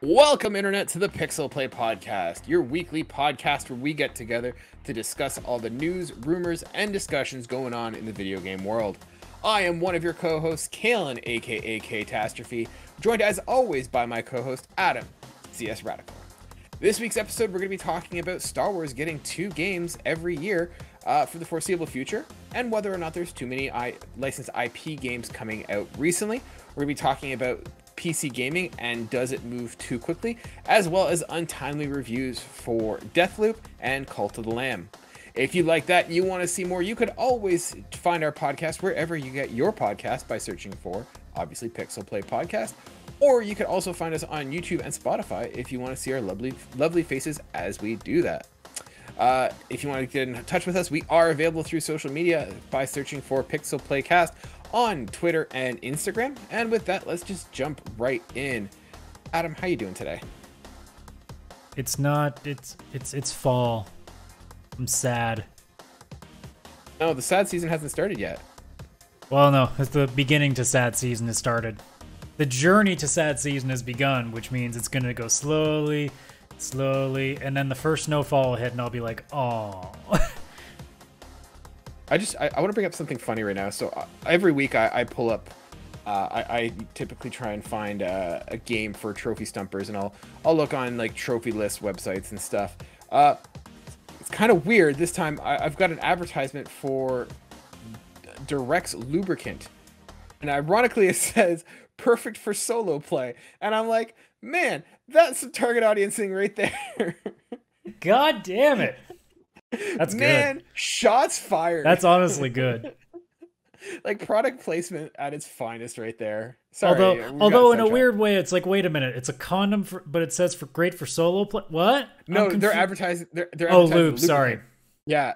Welcome, Internet, to the PixelPlay podcast, your weekly podcast where we get together to discuss all the news, rumors, and discussions going on in the video game world. I am one of your co-hosts, Kaylan, aka Ktastrophy, joined as always by my co-host, Adam, CSRadical. This week's episode, we're going to be talking about Star Wars getting 2 games every year for the foreseeable future, and whether or not there's too many licensed IP games coming out recently. We're going to be talking about PC gaming and does it move too quickly, as well as untimely reviews for Deathloop and Cult of the Lamb. If you like that, you want to see more, you could always find our podcast wherever you get your podcast by searching for, obviously, PixelPlay Podcast, or you could also find us on YouTube and Spotify if you want to see our lovely faces as we do that. If you want to get in touch with us, we are available through social media by searching for PixelPlaycast on Twitter and Instagram. And with that, let's just jump right in. Adam, how you doing today? It's fall. I'm sad. No, the sad season hasn't started yet. Well, no, it's the beginning to sad season has started. The journey to sad season has begun, which means it's going to go slowly, and then the first snowfall will hit, and I'll be like, oh. I want to bring up something funny right now. So every week I pull up, I typically try and find a game for trophy stumpers, and I'll look on like trophy list websites and stuff. It's kind of weird. This time I've got an advertisement for Durex lubricant, and ironically it says perfect for solo play, and I'm like, man, that's some target audiencing right there. God damn it. That's man, good. Shots fired. That's honestly good. Like product placement at its finest right there. Sorry. Although in a weird way, it's like, wait a minute, it's a condom, but it says for great for solo play. What? No, they're advertising. They're advertising lube. Sorry. Yeah,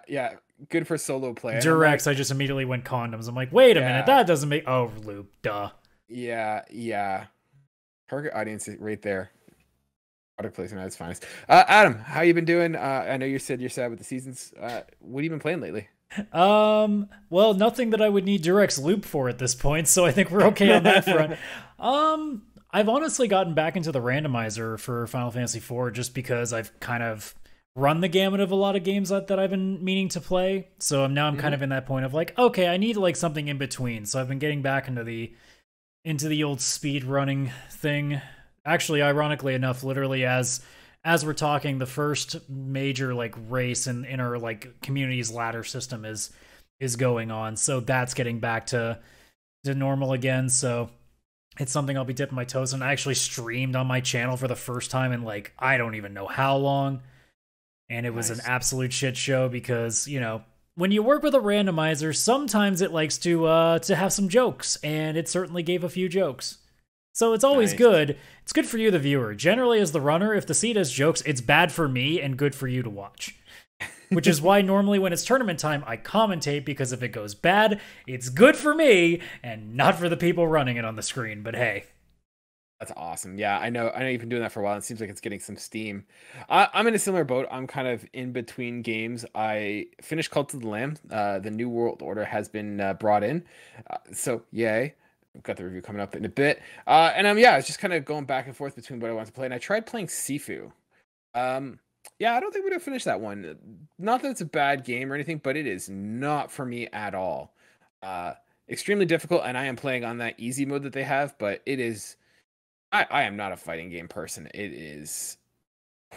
good for solo play. Durex. I just immediately went condoms. I'm like, wait a minute, that doesn't make. Oh, lube. Duh. Yeah. Target audience right there. Product placement at its finest. Adam, how you been doing? I know you said you're sad with the seasons. What have you been playing lately? Well, nothing that I would need Durex lube for at this point, so I think we're okay on that front. I've honestly gotten back into the randomizer for Final Fantasy IV just because I've kind of run the gamut of a lot of games that I've been meaning to play. So I'm kind of in that point of like, okay, I need like something in between. So I've been getting back into the old speed running thing. Actually, ironically enough, literally as we're talking, the first major like race in our like community's ladder system is going on, so that's getting back to normal again. So it's something I'll be dipping my toes in. I actually streamed on my channel for the first time in like I don't even know how long, and it was an absolute shit show because when you work with a randomizer, sometimes it likes to have some jokes, and it certainly gave a few jokes. So it's always good. It's good for you, the viewer. Generally, as the runner, if the seed has jokes, it's bad for me and good for you to watch. Which is why normally when it's tournament time, I commentate, because if it goes bad, it's good for me and not for the people running it on the screen. But hey. That's awesome. Yeah, I know you've been doing that for a while. It seems like it's getting some steam. I'm in a similar boat. I'm kind of in between games. I finished Cult of the Lamb. The New World Order has been brought in. So, yay. I've got the review coming up in a bit. And I was just kind of going back and forth between what I wanted to play. And I tried playing Sifu. I don't think we're going to finish that one. Not that it's a bad game or anything, but it is not for me at all. Extremely difficult, and I am playing on that easy mode that they have, but it is... I am not a fighting game person. It is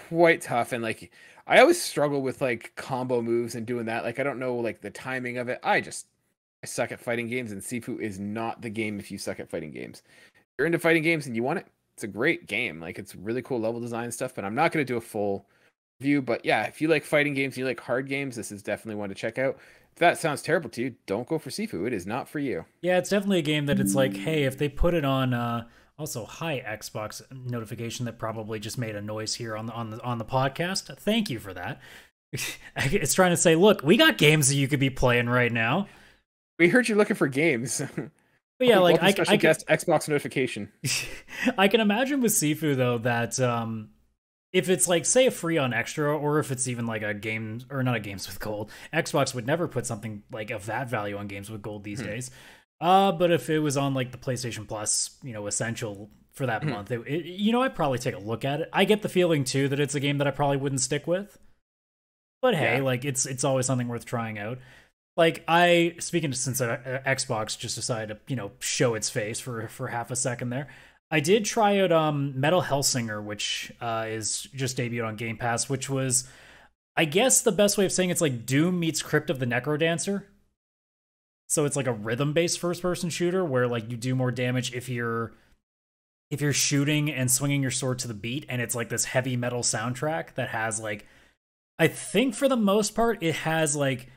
quite tough, and like I always struggle with like combo moves and doing that. Like I don't know like the timing of it. I suck at fighting games, and Sifu is not the game if you suck at fighting games. If you're into fighting games and you want it, it's a great game. Like it's really cool level design and stuff, but I'm not going to do a full review. But yeah, if you like fighting games, you like hard games, this is definitely one to check out. If that sounds terrible to you, don't go for Sifu. It is not for you. Yeah, it's definitely a game that it's like, hey, if they put it on also, hi Xbox notification that probably just made a noise here on the podcast. Thank you for that. It's trying to say, look, we got games that you could be playing right now. We heard you looking for games. But yeah, like I guest Xbox notification. I can imagine with Sifu though that if it's like say a free on extra, or if it's even like a game or not a games with gold, Xbox would never put something like of that value on games with gold these days. But if it was on like the PlayStation Plus, essential for that month. I'd probably take a look at it. I get the feeling too that it's a game that I probably wouldn't stick with. But hey, like it's always something worth trying out. Like since Xbox just decided to show its face for half a second there. I did try out Metal Hellsinger, which is just debuted on Game Pass, which was, I guess the best way of saying it's like Doom meets Crypt of the Necrodancer. So it's like a rhythm-based first-person shooter where like you do more damage if you're shooting and swinging your sword to the beat, and it's like this heavy metal soundtrack that has like, I think for the most part it has like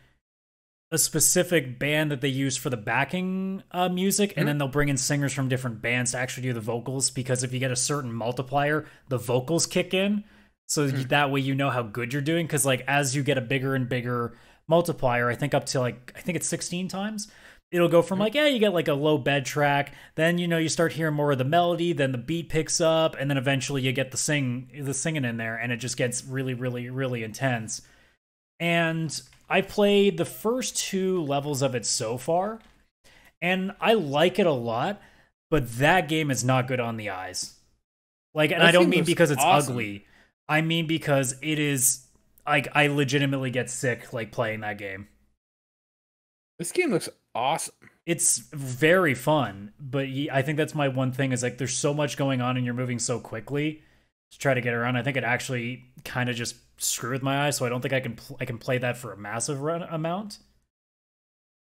a specific band that they use for the backing music, and then they'll bring in singers from different bands to actually do the vocals, because if you get a certain multiplier, the vocals kick in, so that way you know how good you're doing, because like as you get a bigger and bigger multiplier, I think up to I think it's 16 times, it'll go from like, you get like a low bed track, then you start hearing more of the melody, then the beat picks up, and then eventually you get the singing in there, and it just gets really, really, really intense. And I played the first 2 levels of it so far, and I like it a lot, but that game is not good on the eyes. Like, and I don't mean because it's ugly. I mean because it is, like, I legitimately get sick, like, playing that game. This game looks awesome. It's very fun, but I think that's my one thing is, like, there's so much going on and you're moving so quickly to try to get around. I think it actually kind of just screwed with my eyes, so I don't think I can play that for a massive amount.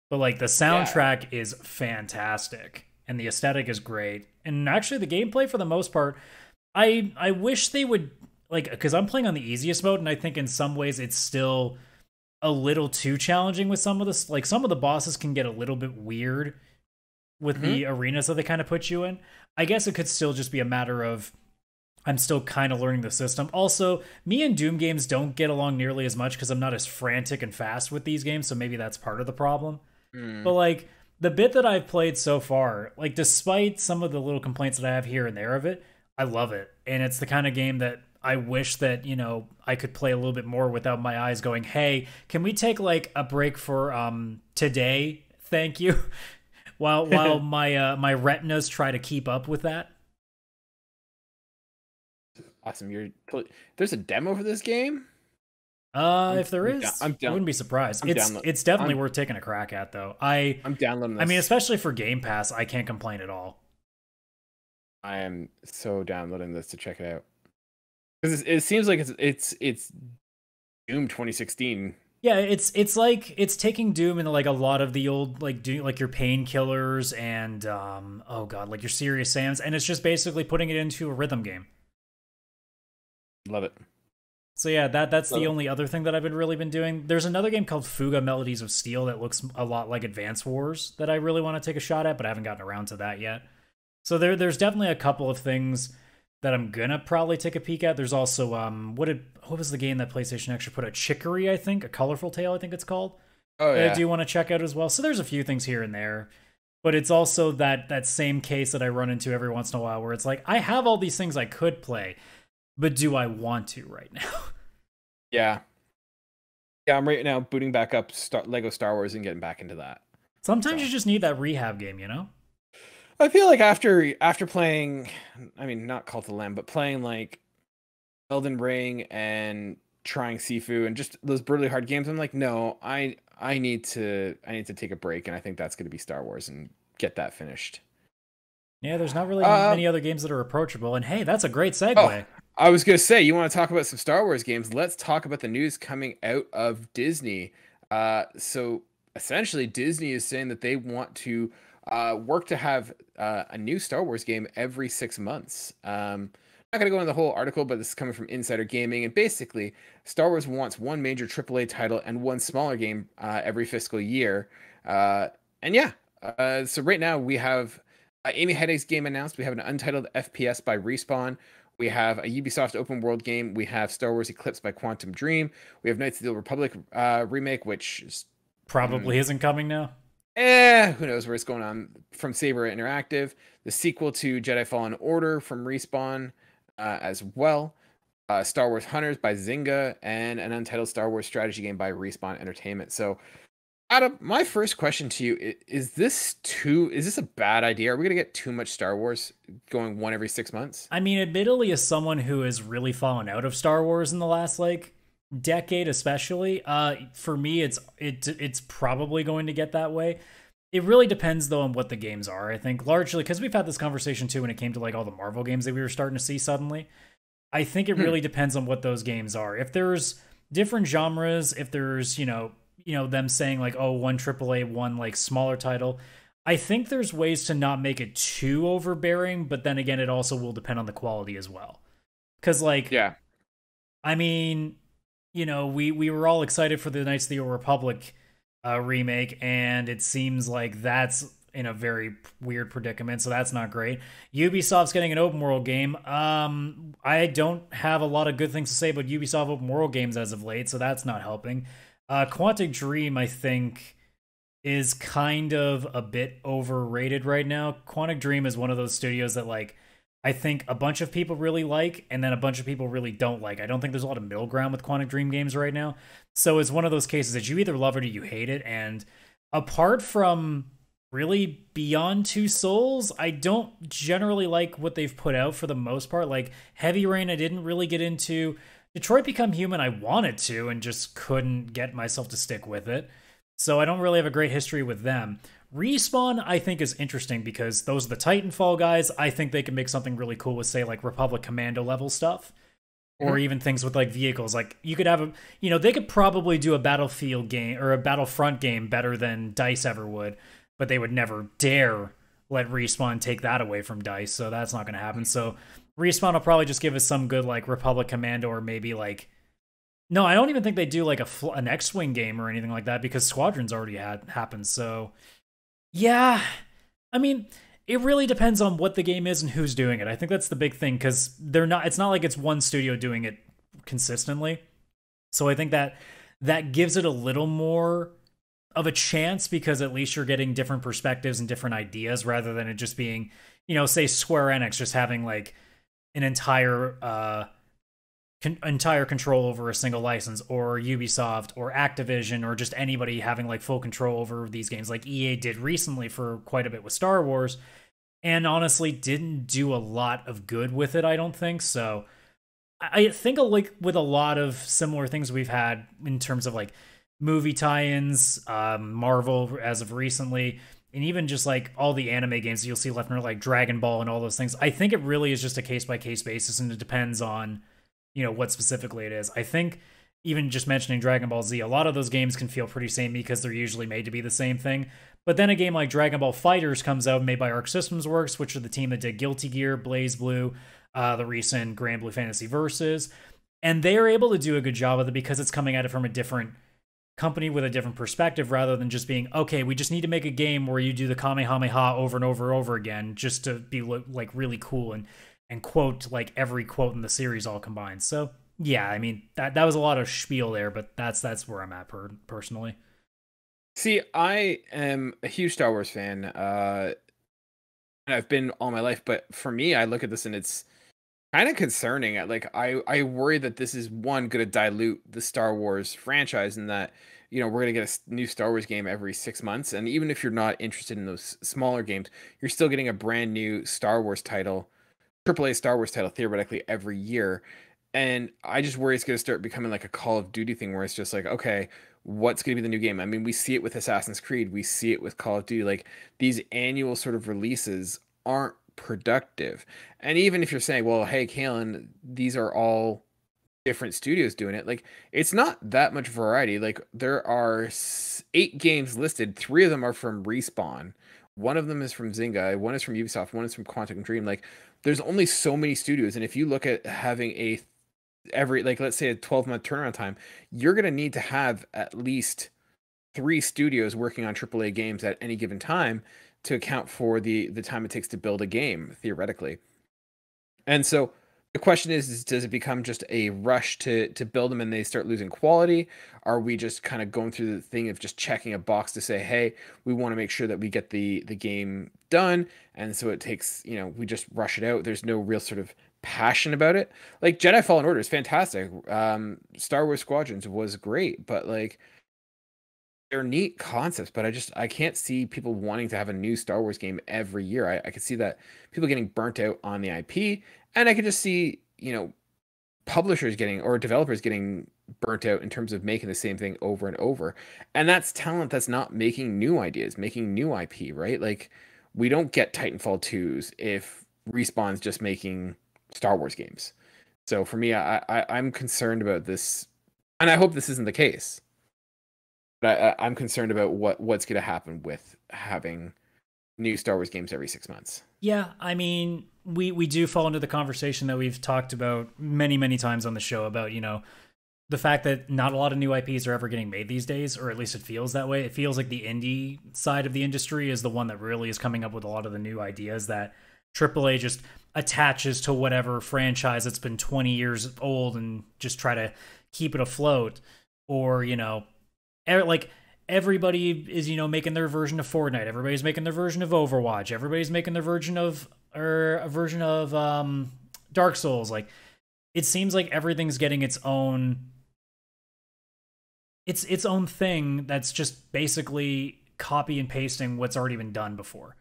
But like the soundtrack is fantastic and the aesthetic is great, and actually the gameplay for the most part, I wish they would, like, because I'm playing on the easiest mode, and I think in some ways it's still a little too challenging with some of this. Like some of the bosses can get a little bit weird with the arenas that they kind of put you in. I guess it could still just be a matter of I'm still kind of learning the system. Also, me and Doom games don't get along nearly as much because I'm not as frantic and fast with these games, so maybe that's part of the problem. But like the bit that I've played so far, like despite some of the little complaints that I have here and there of it, I love it. And it's the kind of game that I wish that, I could play a little bit more without my eyes going, hey, can we take like a break for today? Thank you. while my retinas try to keep up with that. Awesome. There's a demo for this game? If there is, I wouldn't be surprised. It's definitely worth taking a crack at, though. I'm downloading this. I mean, especially for Game Pass, I can't complain at all. I am so downloading this to check it out. Because it seems like it's Doom 2016. Yeah, it's like it's taking Doom into like a lot of the old like your painkillers and like your Serious Sams, and it's just basically putting it into a rhythm game. Love it. So yeah, that's the only other thing that I've really been doing. There's another game called Fuga Melodies of Steel that looks a lot like Advance Wars that I really want to take a shot at, but I haven't gotten around to that yet. So there's definitely a couple of things that I'm gonna probably take a peek at. There's also what was the game that PlayStation actually put out? Chicory, I think, A Colorful Tale, I think it's called. Oh yeah. I do want to check out as well. So there's a few things here and there, but it's also that same case that I run into every once in a while where it's like I have all these things I could play, but do I want to right now? Yeah, I'm right now booting back up Lego Star Wars and getting back into that. Sometimes you just need that rehab game, I feel like after playing, I mean, not Cult of the Lamb, but playing like Elden Ring and trying Sifu and just those brutally hard games, I'm like, no, I need to take a break, and I think that's going to be Star Wars and get that finished. Yeah, there's not really many other games that are approachable, and hey, that's a great segue. Oh, I was going to say, you want to talk about some Star Wars games? Let's talk about the news coming out of Disney. So essentially, Disney is saying that they want to work to have a new Star Wars game every 6 months. I'm not going to go into the whole article, but this is coming from Insider Gaming. And basically, Star Wars wants one major AAA title and one smaller game every fiscal year. So right now we have Amy Headache's game announced. We have an untitled FPS by Respawn. We have a Ubisoft open world game. We have Star Wars Eclipse by Quantum Dream. We have Knights of the Old Republic remake, which is probably isn't coming now. Who knows where it's going on, from Saber Interactive. The sequel to Jedi Fallen Order from Respawn as well. Star Wars Hunters by Zynga, and an untitled Star Wars strategy game by Respawn Entertainment. So Adam, my first question to you is this a bad idea? Are we gonna get too much Star Wars going one every 6 months? I mean, admittedly, as someone who has really fallen out of Star Wars in the last like decade, especially, for me, it's probably going to get that way. It really depends though on what the games are. I think largely because we've had this conversation too when it came to like all the Marvel games that we were starting to see suddenly. I think it really depends on what those games are. If there's different genres, if there's, them saying like, oh, one AAA, one like smaller title, I think there's ways to not make it too overbearing, but then again, it also will depend on the quality as well. Cause like, Yeah. I mean, we were all excited for the Knights of the Old Republic remake, and it seems like that's in a very weird predicament, so that's not great. Ubisoft's getting an open world game. I don't have a lot of good things to say about Ubisoft open world games as of late, so that's not helping. Quantic Dream, I think, is kind of a bit overrated right now. Quantic Dream is one of those studios that like I think a bunch of people really like, and then a bunch of people really don't like. I don't think there's a lot of middle ground with Quantic Dream games right now. So it's one of those cases that you either love it or you hate it. And apart from really Beyond Two Souls, I don't generally like what they've put out for the most part. Like Heavy Rain, I didn't really get into. Detroit Become Human, I wanted to and just couldn't get myself to stick with it. So I don't really have a great history with them. Respawn, I think, is interesting because those are the Titanfall guys. I think they can make something really cool with, say, like Republic Commando level stuff. Or even things with like vehicles. Like you could have they could probably do a Battlefield game or a Battlefront game better than DICE ever would, but they would never dare let Respawn take that away from DICE. So that's not going to happen. So Respawn will probably just give us some good like Republic Commando or maybe like. No, I don't even think they do like an X-Wing game or anything like that because Squadrons already had happened. So yeah, I mean, it really depends on what the game is and who's doing it. I think that's the big thing because it's not like it's one studio doing it consistently. So I think that gives it a little more of a chance because at least you're getting different perspectives and different ideas rather than it just being, say Square Enix just having like an entire control over a single license, or Ubisoft or Activision or just anybody having like full control over these games like EA did recently for quite a bit with Star Wars, and honestly didn't do a lot of good with it, I don't think. So I think like with a lot of similar things we've had in terms of like movie tie-ins, Marvel as of recently, and even just like all the anime games that you'll see left and right, like Dragon Ball and all those things, I think it really is just a case-by-case basis, and it depends on what specifically it is. I think even just mentioning Dragon Ball Z, a lot of those games can feel pretty samey because they're usually made to be the same thing. But then a game like Dragon Ball Fighters comes out, made by Arc Systems Works, which are the team that did Guilty Gear, Blaze Blue, the recent Grand Blue Fantasy Versus, and they are able to do a good job of it because it's coming at it from a different company with a different perspective rather than just being, okay, we just need to make a game where you do the Kamehameha over and over and over again just to be like really cool and quote like every quote in the series all combined. So yeah, I mean that was a lot of spiel there, but that's where I'm at personally. See, I am a huge Star Wars fan, and I've been all my life. But for me, I look at this and it's kind of concerning. Like I worry that this is going to dilute the Star Wars franchise, and that we're gonna get a new Star Wars game every 6 months. And even if you're not interested in those smaller games, you're still getting a brand new Star Wars title, AAA Star Wars title theoretically every year. And I just worry it's going to start becoming like a Call of Duty thing where it's just like, okay, what's going to be the new game? I mean, we see it with Assassin's Creed, we see it with Call of Duty. Like these annual sort of releases aren't productive. And even if you're saying, well, hey, Kaylan, these are all different studios doing it, like it's not that much variety. Like there are 8 games listed, 3 of them are from Respawn, one of them is from Zynga, one is from Ubisoft, one is from Quantic Dream. Like there's only so many studios, and if you look at having every, like, let's say a 12-month turnaround time, you're going to need to have at least 3 studios working on AAA games at any given time to account for the time it takes to build a game theoretically. And so the question is does it become just a rush to build them and they start losing quality? Are we just kind of going through the thing of just checking a box to say, hey, we want to make sure that we get the game done, and so it takes, we just rush it out. There's no real sort of passion about it. Like Jedi Fallen Order is fantastic. Star Wars Squadrons was great, but like they're neat concepts, but I can't see people wanting to have a new Star Wars game every year. I could see that people getting burnt out on the IP, and I could just see, publishers getting or developers getting burnt out in terms of making the same thing over and over. And that's talent that's not making new ideas, making new IP, right? Like we don't get Titanfall 2s if Respawn's just making Star Wars games. So for me, I'm concerned about this, and I hope this isn't the case. But I'm concerned about what's going to happen with having new Star Wars games every 6 months. Yeah, I mean, we do fall into the conversation that we've talked about many times on the show about, the fact that not a lot of new IPs are ever getting made these days, or at least it feels that way. It feels like the indie side of the industry is the one that really is coming up with a lot of the new ideas that AAA just attaches to whatever franchise that's been 20 years old and just try to keep it afloat. Or, like everybody is, making their version of Fortnite. Everybody's making their version of Overwatch. Everybody's making their version of, or a version of Dark Souls. Like, it seems like everything's getting its own thing that's just basically copy and pasting what's already been done before.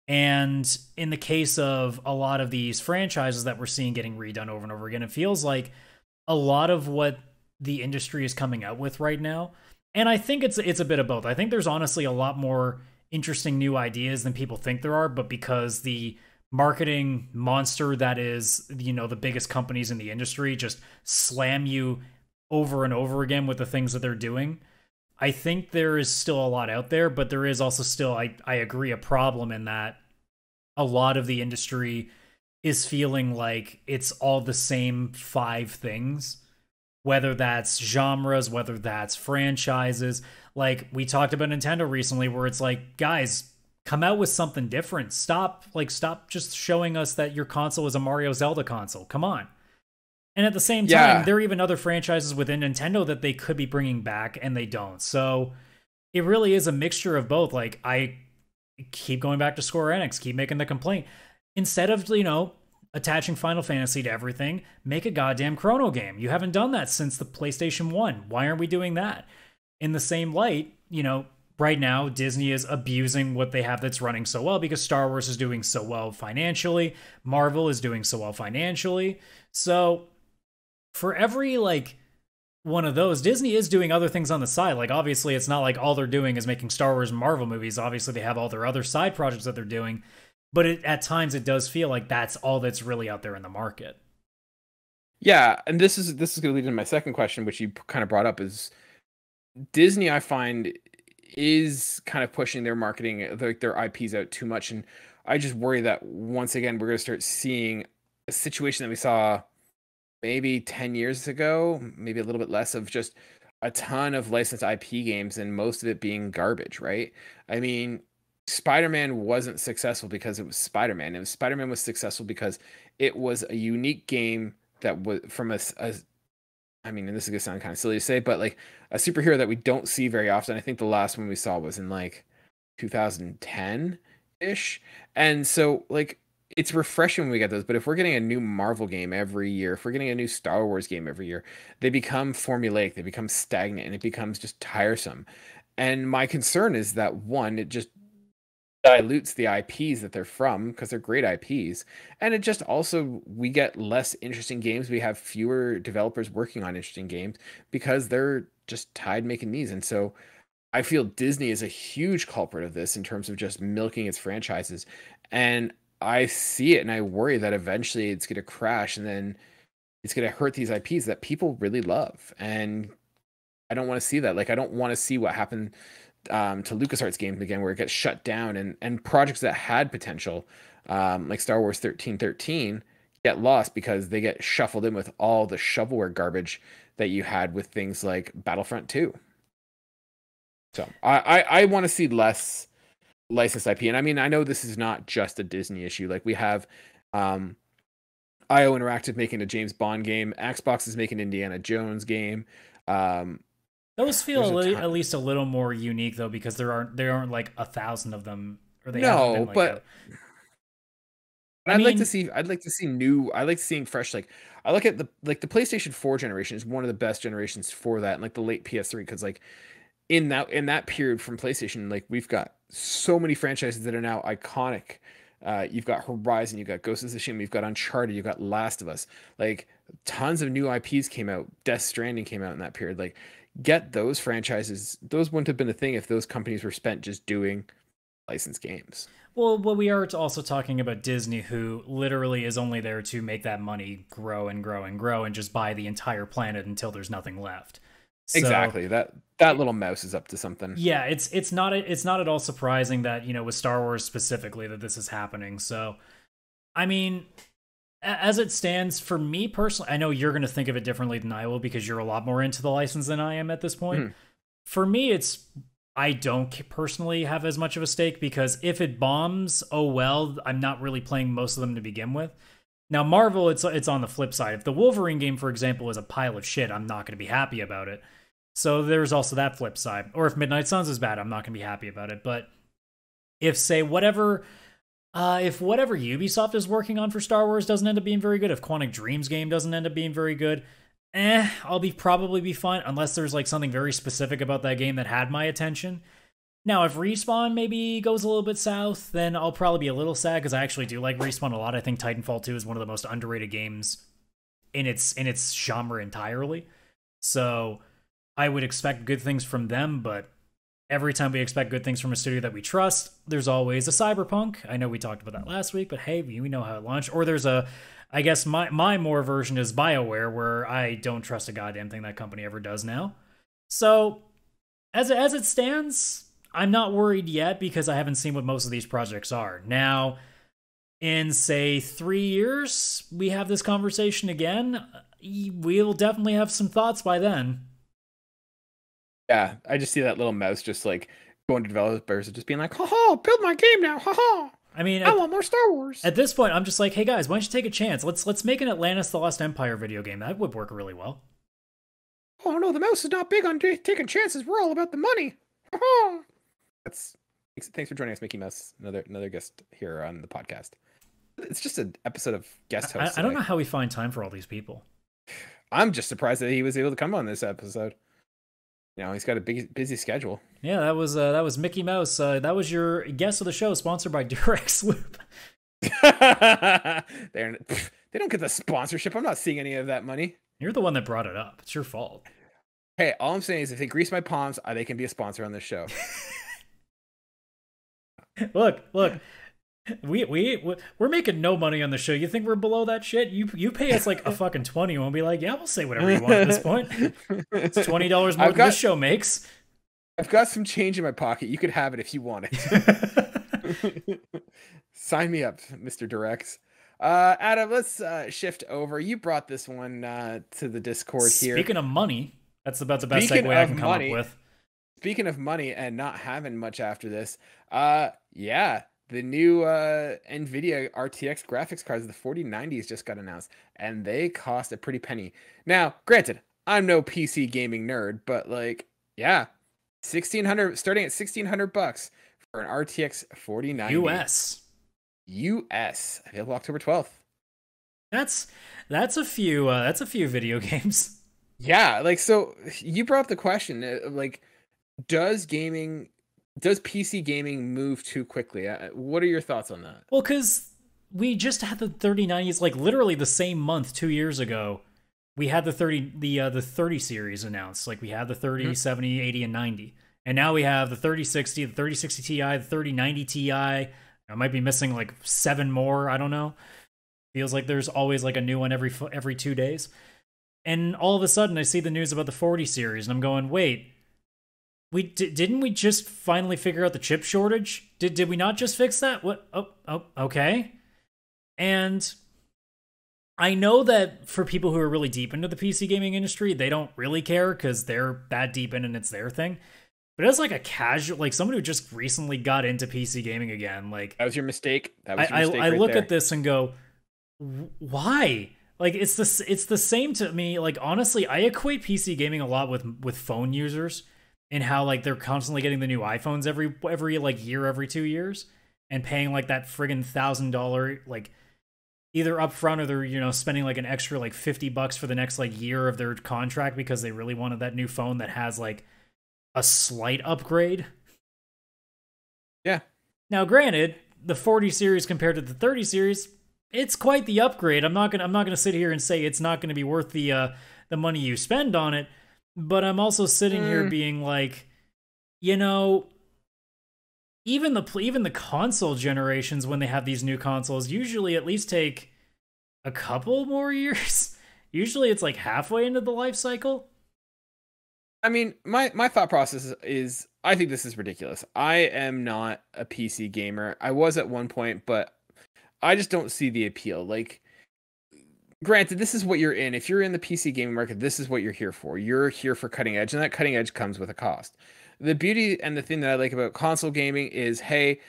And in the case of a lot of these franchises that we're seeing getting redone over and over again, it feels like a lot of what the industry is coming out with right now. And I think it's a bit of both. I think there's honestly a lot more interesting new ideas than people think there are, but because the marketing monster that is, the biggest companies in the industry just slam you over and over again with the things that they're doing, I think there is still a lot out there, but there is also still, I agree, a problem in that a lot of the industry is feeling like it's all the same 5 things, whether that's genres, whether that's franchises. Like we talked about Nintendo recently, where it's like, guys, come out with something different. Stop just showing us that your console is a Mario Zelda console. Come on. And at the same time, there are even other franchises within Nintendo that they could be bringing back, and they don't. So it really is a mixture of both. Like, I keep going back to Square Enix, keep making the complaint. Instead of, attaching Final Fantasy to everything, make a goddamn Chrono game. You haven't done that since the PlayStation 1. Why aren't we doing that? In the same light, right now, Disney is abusing what they have that's running so well because Star Wars is doing so well financially. Marvel is doing so well financially. So for every, one of those, Disney is doing other things on the side. Like, obviously, it's not like all they're doing is making Star Wars and Marvel movies. Obviously, they have all their other side projects that they're doing. But at times, it does feel like that's all that's really out there in the market. Yeah, and this is going to lead into my second question, which you kind of brought up, is Disney, I find, is kind of pushing their marketing, like their IPs out too much. And I just worry that once again, we're going to start seeing a situation that we saw maybe 10 years ago, maybe a little bit less, of just a ton of licensed IP games and most of it being garbage, right? I mean, Spider-Man wasn't successful because it was Spider-Man. Spider-Man was successful because it was a unique game that was from I mean, and this is going to sound kind of silly to say, but like a superhero that we don't see very often. I think the last one we saw was in like 2010-ish. And so like, it's refreshing when we get those, but if we're getting a new Marvel game every year, if we're getting a new Star Wars game every year, they become formulaic, they become stagnant, and it becomes just tiresome. And my concern is that, one, it just dilutes the IPs that they're from, because they're great IPs, and it just also, we get less interesting games. We have fewer developers working on interesting games because they're just tied making these. And so I feel Disney is a huge culprit of this in terms of just milking its franchises. And I see it and I worry that eventually it's going to crash, and then it's going to hurt these IPs that people really love. And I don't want to see that. Like, I don't want to see what happened to LucasArts games again, where it gets shut down, and projects that had potential, like Star Wars 1313, get lost because they get shuffled in with all the shovelware garbage that you had with things like Battlefront 2. So I want to see less licensed IP. And I mean, I know this is not just a Disney issue. Like, we have IO Interactive making a James Bond game. Xbox is making Indiana Jones game. Those feel at least a little more unique though, because there aren't like 1,000 of them, or they haven't been like but I'd like to see new. I like seeing fresh. Like, I look at the PlayStation 4 generation is one of the best generations for that, and like the late PS3, because like in that period from PlayStation, like we've got so many franchises that are now iconic. You've got Horizon, you've got Ghost of Tsushima, you've got Uncharted, you've got Last of Us. Like tons of new IPs came out. Death Stranding came out in that period. Like get those franchises. Those wouldn't have been a thing if those companies were spent just doing licensed games. Well, we are also talking about Disney, who literally is only there to make that money grow and grow and grow and just buy the entire planet until there's nothing left. So, Exactly. That little mouse is up to something. yeah, it's not at all surprising that, you know, with Star Wars specifically, that this is happening. So, I mean, as it stands for me personally, I know you're going to think of it differently than I will because you're a lot more into the license than I am at this point. For me, I don't personally have as much of a stake because if it bombs, oh well, I'm not really playing most of them to begin with. Now, Marvel, it's on the flip side. If the Wolverine game, for example, is a pile of shit, I'm not going to be happy about it. So there's also that flip side. Or if Midnight Suns is bad, I'm not going to be happy about it. But if, say, whatever Ubisoft is working on for Star Wars doesn't end up being very good, if Quantic Dream's game doesn't end up being very good, I'll probably be fine, unless there's like something very specific about that game that had my attention. Now, if Respawn maybe goes a little bit south, then I'll probably be a little sad because I actually do like Respawn a lot. I think Titanfall 2 is one of the most underrated games in its genre entirely. So I would expect good things from them, but every time we expect good things from a studio that we trust, there's always a Cyberpunk. I know we talked about that last week, but hey, we know how it launched. Or there's I guess my more version is BioWare, where I don't trust a goddamn thing that company ever does now. So as it stands, I'm not worried yet because I haven't seen what most of these projects are. Now, in, say, 3 years, we have this conversation again. We'll definitely have some thoughts by then. Yeah, I just see that little mouse just like going to developers and just being like, "Ha build my game now, ha." I mean, I want more Star Wars. At this point, I'm just like, hey guys, why don't you take a chance? Let's make an Atlantis: The Lost Empire video game. That would work really well. Oh no, the mouse is not big on taking chances. We're all about the money. Thanks for joining us, Mickey Mouse. Another guest here on the podcast. It's just an episode of guest hosts. I don't know how we find time for all these people. I'm just surprised that he was able to come on this episode. You know, he's got a busy schedule. Yeah, that was Mickey Mouse. That was your guest of the show, sponsored by Loop. They don't get the sponsorship. I'm not seeing any of that money. You're the one that brought it up. It's your fault. Hey, all I'm saying is if they grease my palms, they can be a sponsor on this show. Look. We're making no money on the show. You think we're below that shit? You pay us like a fucking 20 and we'll be like, yeah, we'll say whatever you want at this point. It's $20 more than this show makes. I've got some change in my pocket. You could have it if you want it. Sign me up, Mr. Directs. Adam, let's shift over. You brought this one to the Discord here. Speaking of money, that's about the best segue I can come up with. Speaking of money and not having much after this, yeah. The new NVIDIA RTX graphics cards, the 4090s, just got announced, and they cost a pretty penny. Now, granted, I'm no PC gaming nerd, but like, yeah, starting at $1,600 for an RTX 4090 US available October 12th. That's a few video games. Yeah, like, so you brought up the question, like, does PC gaming move too quickly? What are your thoughts on that? Well, because we just had the 3090s, like literally the same month 2 years ago. We had the 30 series announced. Like we had the 30, 70, 80, and 90. And now we have the 3060, the 3060 Ti, the 3090 Ti. I might be missing like 7 more. I don't know. Feels like there's always like a new one every 2 days. And all of a sudden I see the news about the 40 series and I'm going, wait, didn't we just finally figure out the chip shortage? Did we not just fix that? What? Oh, okay. And I know that for people who are really deep into the PC gaming industry, they don't really care because they're that deep in and it's their thing. But as like a casual, like someone who just recently got into PC gaming again, like that was your mistake. I look at this and go, why? Like it's the same to me. Like honestly, I equate PC gaming a lot with phone users. And how like they're constantly getting the new iPhones every like year, every 2 years, and paying like that friggin' $1,000 like either upfront or they're spending like an extra like $50 for the next like year of their contract because they really wanted that new phone that has like a slight upgrade. Yeah. Now, granted, the 40 series compared to the 30 series, it's quite the upgrade. I'm not gonna sit here and say it's not gonna be worth the money you spend on it, but I'm also sitting here being like, you know, even the console generations, when they have these new consoles, usually at least take a couple more years. Usually it's like halfway into the life cycle. I mean, my thought process is I think this is ridiculous. I am not a PC gamer. I was at one point, but I just don't see the appeal. Like, granted, this is what you're in. If you're in the PC gaming market, this is what you're here for. You're here for cutting edge, and that cutting edge comes with a cost. The beauty and the thing that I like about console gaming is, hey,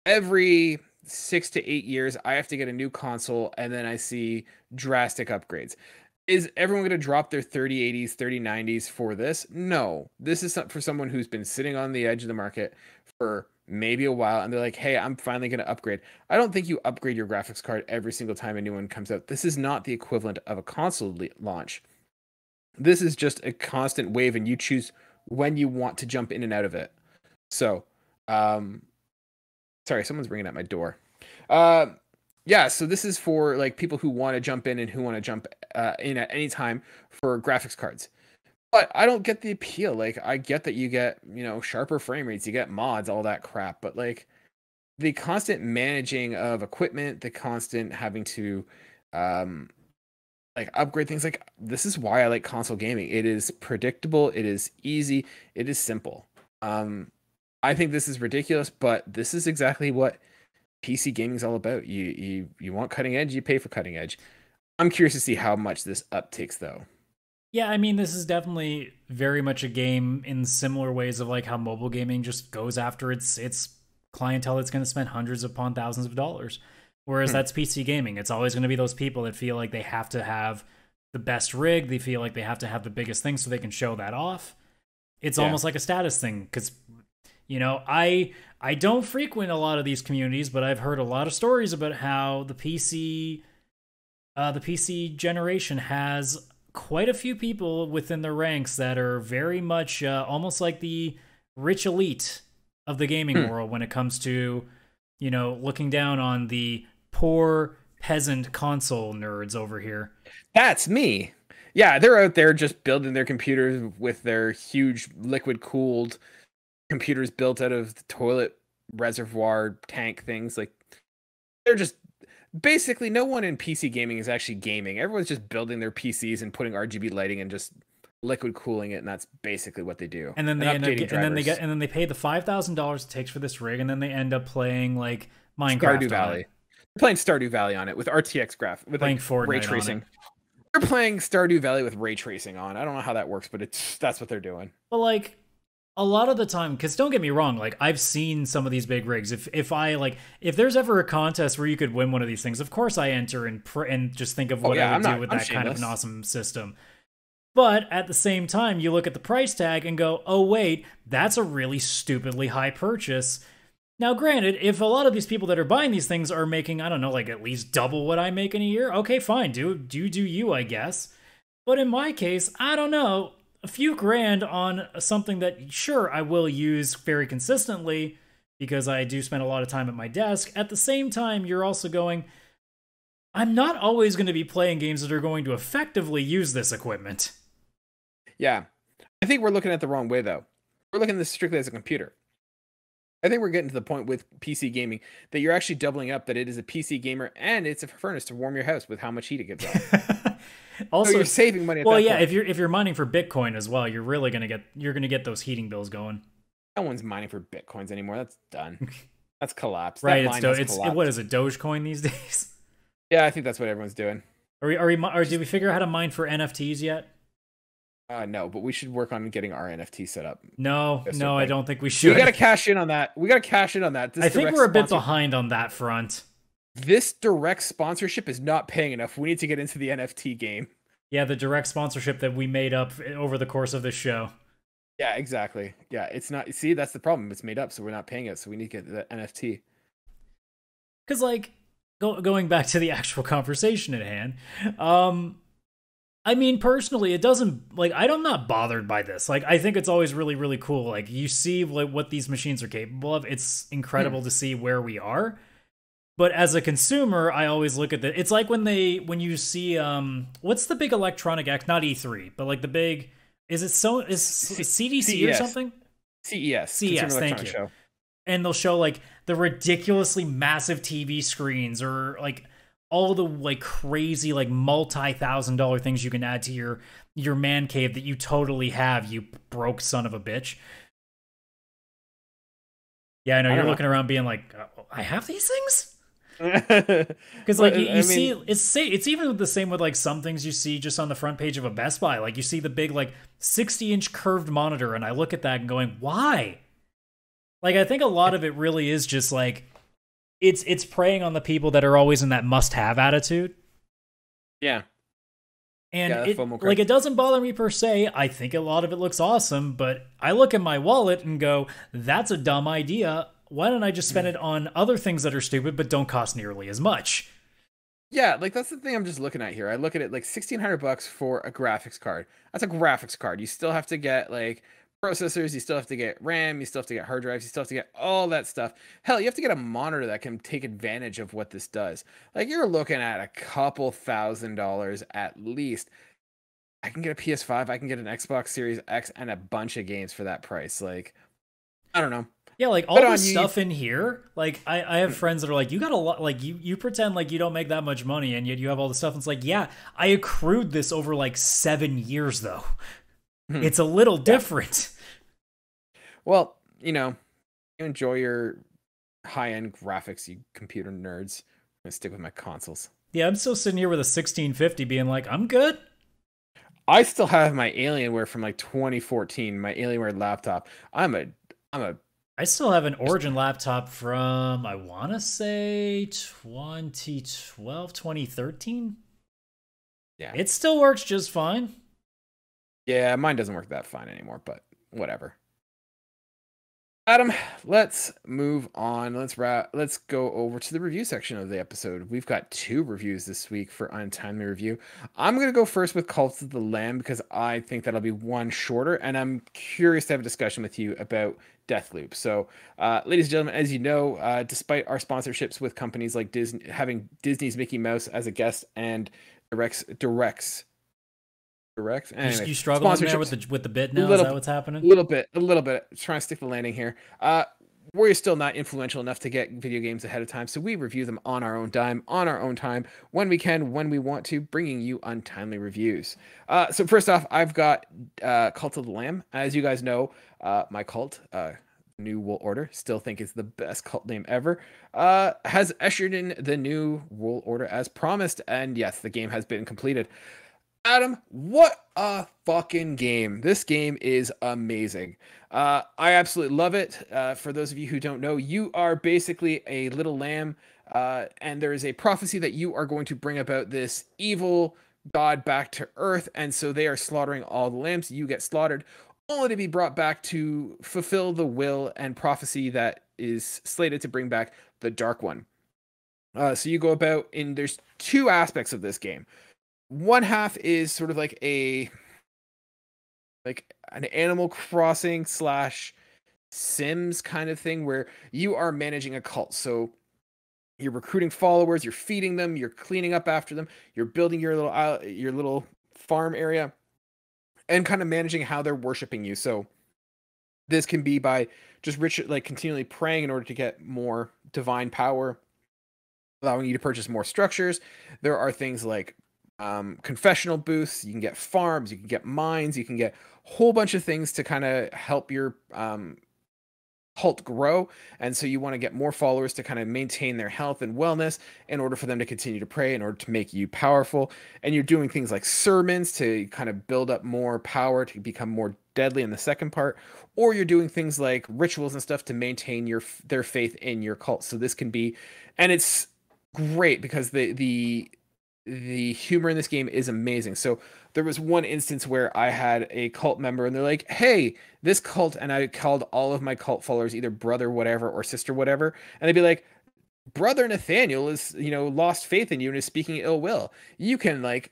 every 6 to 8 years, I have to get a new console, and then I see drastic upgrades. Is everyone going to drop their 3080s, 3090s for this? No. This is for someone who's been sitting on the edge of the market for maybe a while, and they're like, hey, I'm finally going to upgrade. I don't think you upgrade your graphics card every single time a new one comes out. This is not the equivalent of a console launch. This is just a constant wave, and you choose when you want to jump in and out of it. So, sorry, someone's ringing at my door. Yeah, so this is for like people who want to jump in and who want to jump in at any time for graphics cards. But I don't get the appeal. Like, I get that you get, sharper frame rates, you get mods, all that crap. But like the constant managing of equipment, the constant having to like upgrade things, like this is why I like console gaming. It is predictable, it is easy, it is simple. I think this is ridiculous, but this is exactly what PC gaming is all about. You want cutting edge, you pay for cutting edge. I'm curious to see how much this uptakes though. Yeah, I mean, this is definitely very much a game in similar ways of like how mobile gaming just goes after its clientele that's going to spend hundreds upon thousands of dollars. Whereas that's PC gaming. It's always going to be those people that feel like they have to have the best rig. They feel like they have to have the biggest thing so they can show that off. It's almost like a status thing because, I don't frequent a lot of these communities, but I've heard a lot of stories about how the PC generation has quite a few people within the ranks that are very much almost like the rich elite of the gaming world when it comes to, looking down on the poor peasant console nerds over here. That's me. Yeah, they're out there just building their computers with their huge liquid-cooled computers built out of the toilet reservoir tank things. Like, they're just basically, no one in PC gaming is actually gaming. Everyone's just building their PCs and putting RGB lighting and just liquid cooling it, and that's basically what they do. And then they end up, and then they pay the $5,000 it takes for this rig, and then they end up playing like Minecraft. Stardew Valley. They're playing Stardew Valley on it with RTX with playing like Fortnite ray tracing. They're playing Stardew Valley with ray tracing on. I don't know how that works, but that's what they're doing. But like a lot of the time, because don't get me wrong, like I've seen some of these big rigs. If there's ever a contest where you could win one of these things, of course I enter and just think of what I would do with that kind of an awesome system. But at the same time, you look at the price tag and go, oh wait, that's a really stupidly high purchase. Now, granted, if a lot of these people that are buying these things are making, I don't know, like at least double what I make in a year, okay, fine, do you, I guess. But in my case, I don't know, a few grand on something that, sure, I will use very consistently because I do spend a lot of time at my desk. At the same time, you're also going, I'm not always going to be playing games that are going to effectively use this equipment. Yeah. I think we're looking at the wrong way, though. We're looking at this strictly as a computer. I think we're getting to the point with PC gaming that you're actually doubling up that it is a PC gamer and it's a furnace to warm your house with how much heat it gives off. Also, so you're saving money. Well, yeah, point. if you're mining for Bitcoin as well, you're really gonna get those heating bills going. No one's mining for Bitcoins anymore. That's done. That's collapsed. Right? It's what is it? Dogecoin these days? Yeah, I think that's what everyone's doing. Or did we figure out how to mine for NFTs yet? No, but we should work on getting our NFT set up. No, I don't think we should. We got to cash in on that. I think we're a bit behind on that front. This direct sponsorship is not paying enough. We need to get into the NFT game. Yeah, the direct sponsorship that we made up over the course of this show. Yeah, exactly. Yeah, it's not. See, that's the problem. It's made up, so we're not paying it. So we need to get the NFT. Because, like, going back to the actual conversation at hand, I mean, personally, it doesn't like I'm not bothered by this. Like, I think it's always really, really cool. Like, you see like what these machines are capable of. It's Hmm. incredible to see where we are. But as a consumer, I always look at the. It's like when you see what's the big electronic X? Not E3, but like the big. Is it CDC or CES, something? CES, Consumer CES. Thank Electronics you. Show. And they'll show like the ridiculously massive TV screens or like all the like crazy like multi-$1,000 things you can add to your man cave that you totally have, you broke son of a bitch. Yeah, I know I you're don't looking around being like, I have these things? know. Because like Well, you I see, mean, it's even the same with like some things you see just on the front page of a Best Buy. Like you see the big like 60-inch curved monitor, and I look at that and going, why? Like I think a lot of it really is just like it's preying on the people that are always in that must-have attitude. yeah, And yeah, the FOMO like crowd. it doesn't bother me per se. I think a lot of it looks awesome, but I look at my wallet and go, that's a dumb idea. Why don't I just spend it on other things that are stupid but don't cost nearly as much? Yeah, like that's the thing I'm just looking at here. I look at it like $1,600 for a graphics card. That's a graphics card. You still have to get like processors, you still have to get RAM, you still have to get hard drives, you still have to get all that stuff. Hell, you have to get a monitor that can take advantage of what this does. Like you're looking at a couple $1,000s at least. I can get a PS5, I can get an Xbox Series X and a bunch of games for that price. Like, I don't know. Yeah, like But all on this you, stuff in here, like I have friends that are like, you got a lot, like you pretend like you don't make that much money and yet you have all this stuff. And it's like, yeah, I accrued this over like 7 years though. hmm, It's a little yeah. different. Well, you enjoy your high-end graphics, you computer nerds. I'm gonna stick with my consoles. Yeah, I'm still sitting here with a 1650 being like, I'm good. I still have my Alienware from like 2014, my Alienware laptop. I'm a I still have an just Origin laptop from, I want to say 2012, 2013. yeah. It still works just fine. Yeah, mine doesn't work that fine anymore, but whatever. Adam, let's move on. Let's go over to the review section of the episode. We've got two reviews this week for Untimely Review. I'm going to go first with Cult of the Lamb because I think that'll be one shorter, and I'm curious to have a discussion with you about Deathloop. So, ladies and gentlemen, as you know, despite our sponsorships with companies like Disney, having Disney's Mickey Mouse as a guest and directs, You anyway, struggling there sponsorships with the bit a now? Is little that what's happening? a little bit. Trying to stick the landing here. We're still not influential enough to get video games ahead of time, so we review them on our own dime, on our own time, when we can, when we want to, bringing you untimely reviews. So first off, I've got Cult of the Lamb. As you guys know, my cult, New World Order, still think is the best cult name ever, has ushered in the New World Order as promised, and yes, the game has been completed. Adam, what a fucking game. This game is amazing. I absolutely love it. For those of you who don't know, you are basically a little lamb, and there is a prophecy that you are going to bring about this evil god back to Earth, and so they are slaughtering all the lambs. You get slaughtered, only to be brought back to fulfill the will and prophecy that is slated to bring back the Dark One. So you go about, and there's two aspects of this game. One half is sort of like an Animal Crossing slash Sims kind of thing where you are managing a cult. So you're recruiting followers, you're feeding them, you're cleaning up after them, you're building your little farm area, and kind of managing how they're worshiping you. So this can be by just like continually praying in order to get more divine power, allowing you to purchase more structures. There are things like confessional booths. You can get farms. You can get mines. You can get a whole bunch of things to kind of help your cult grow. And so you want to get more followers to kind of maintain their health and wellness in order for them to continue to pray, in order to make you powerful. And you're doing things like sermons to kind of build up more power to become more deadly in the second part, or you're doing things like rituals and stuff to maintain their faith in your cult. So this can be, and it's great because the humor in this game is amazing. So there was one instance where I had a cult member and they're like, "Hey, this cult," and I called all of my cult followers either brother whatever or sister whatever, and they'd be like, "Brother Nathaniel is, lost faith in you and is speaking ill will. You can like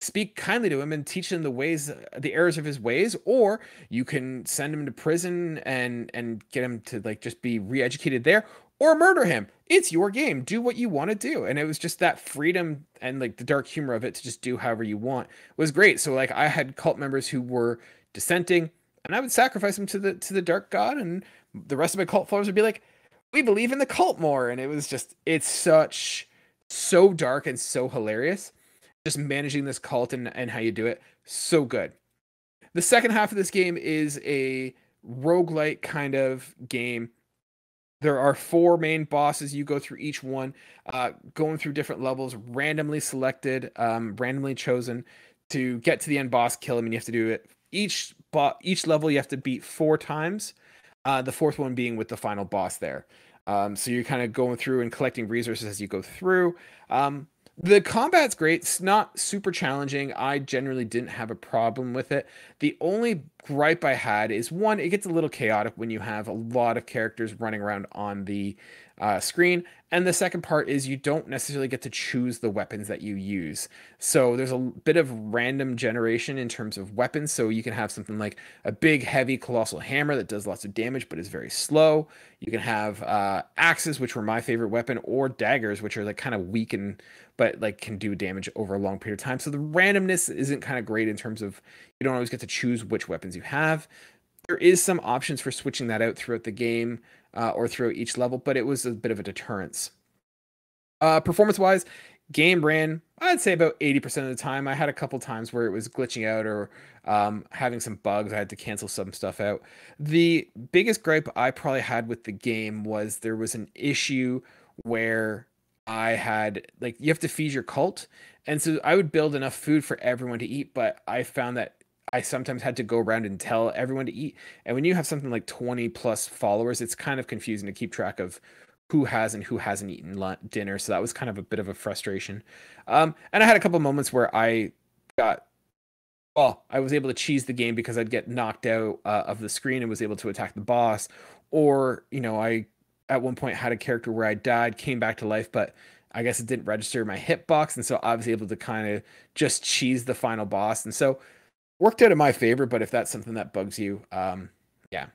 speak kindly to him and teach him the errors of his ways, or you can send him to prison and get him to like just be re-educated there, or murder him. It's your game. Do what you want to do. And it was just that freedom and like the dark humor of it to just do however you want was great. So like I had cult members who were dissenting, and I would sacrifice them to the dark god, and the rest of my cult followers would be like, we believe in the cult more. And it was just, it's so dark and so hilarious. Just managing this cult and how you do it. So good. The second half of this game is a roguelike kind of game. There are 4 main bosses. You go through each one, going through different levels, randomly selected, randomly chosen to get to the end boss, kill him, and you have to do it. Each level you have to beat 4 times, the 4th one being with the final boss there. So you're kind of going through and collecting resources as you go through. The combat's great. It's not super challenging. I generally didn't have a problem with it. The only gripe I had is, one, it gets a little chaotic when you have a lot of characters running around on the screen. And the second part is you don't necessarily get to choose the weapons that you use. So there's a bit of random generation in terms of weapons. So you can have something like a big, heavy, colossal hammer that does lots of damage but is very slow. You can have axes, which were my favorite weapon, or daggers, which are like kind of weak and but like can do damage over a long period of time. So the randomness isn't kind of great in terms of you don't always get to choose which weapons you have. There is some options for switching that out throughout the game or throughout each level, but it was a bit of a deterrence. Performance-wise, game ran, I'd say about 80% of the time. I had a couple times where it was glitching out or having some bugs. I had to cancel some stuff out. The biggest gripe I probably had with the game was there was an issue where I had, like, you have to feed your cult. And so I would build enough food for everyone to eat, but I found that I sometimes had to go around and tell everyone to eat. And when you have something like 20 plus followers, it's kind of confusing to keep track of who has and who hasn't eaten dinner. So that was kind of a bit of a frustration. And I had a couple moments where I was able to cheese the game because I'd get knocked out of the screen and was able to attack the boss. Or, I at one point had a character where I died, came back to life, but I guess it didn't register my hitbox. And so I was able to kind of just cheese the final boss. And so worked out in my favor, but if that's something that bugs you, yeah.